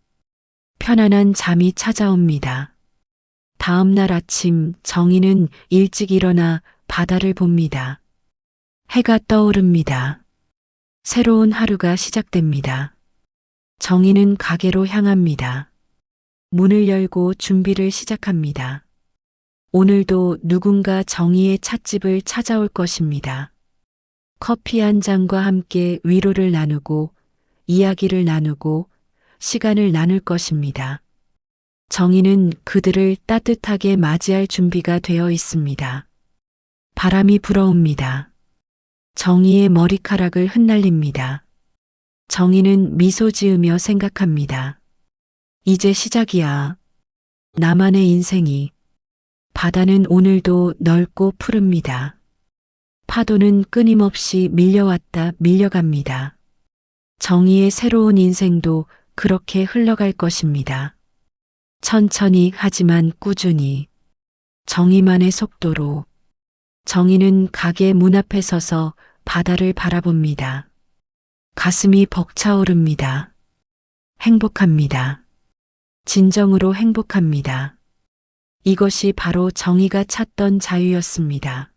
편안한 잠이 찾아옵니다. 다음 날 아침 정의는 일찍 일어나 바다를 봅니다. 해가 떠오릅니다. 새로운 하루가 시작됩니다. 정의는 가게로 향합니다. 문을 열고 준비를 시작합니다. 오늘도 누군가 정의의 찻집을 찾아올 것입니다. 커피 한 잔과 함께 위로를 나누고 이야기를 나누고 시간을 나눌 것입니다. 정의는 그들을 따뜻하게 맞이할 준비가 되어 있습니다. 바람이 불어옵니다. 정의의 머리카락을 흩날립니다. 정의는 미소 지으며 생각합니다. 이제 시작이야. 나만의 인생이. 바다는 오늘도 넓고 푸릅니다. 파도는 끊임없이 밀려왔다 밀려갑니다. 정의의 새로운 인생도 그렇게 흘러갈 것입니다. 천천히 하지만 꾸준히. 정희만의 속도로. 정희는 가게 문 앞에 서서 바다를 바라봅니다. 가슴이 벅차오릅니다. 행복합니다. 진정으로 행복합니다. 이것이 바로 정희가 찾던 자유였습니다.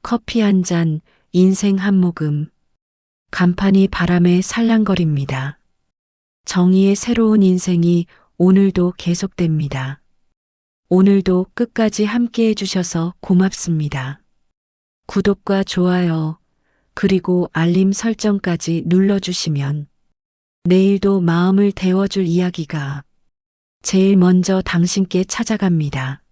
커피 한 잔, 인생 한 모금. 간판이 바람에 살랑거립니다. 정희의 새로운 인생이 오늘도 계속됩니다. 오늘도 끝까지 함께 해주셔서 고맙습니다. 구독과 좋아요, 그리고 알림 설정까지 눌러주시면 내일도 마음을 데워줄 이야기가 제일 먼저 당신께 찾아갑니다.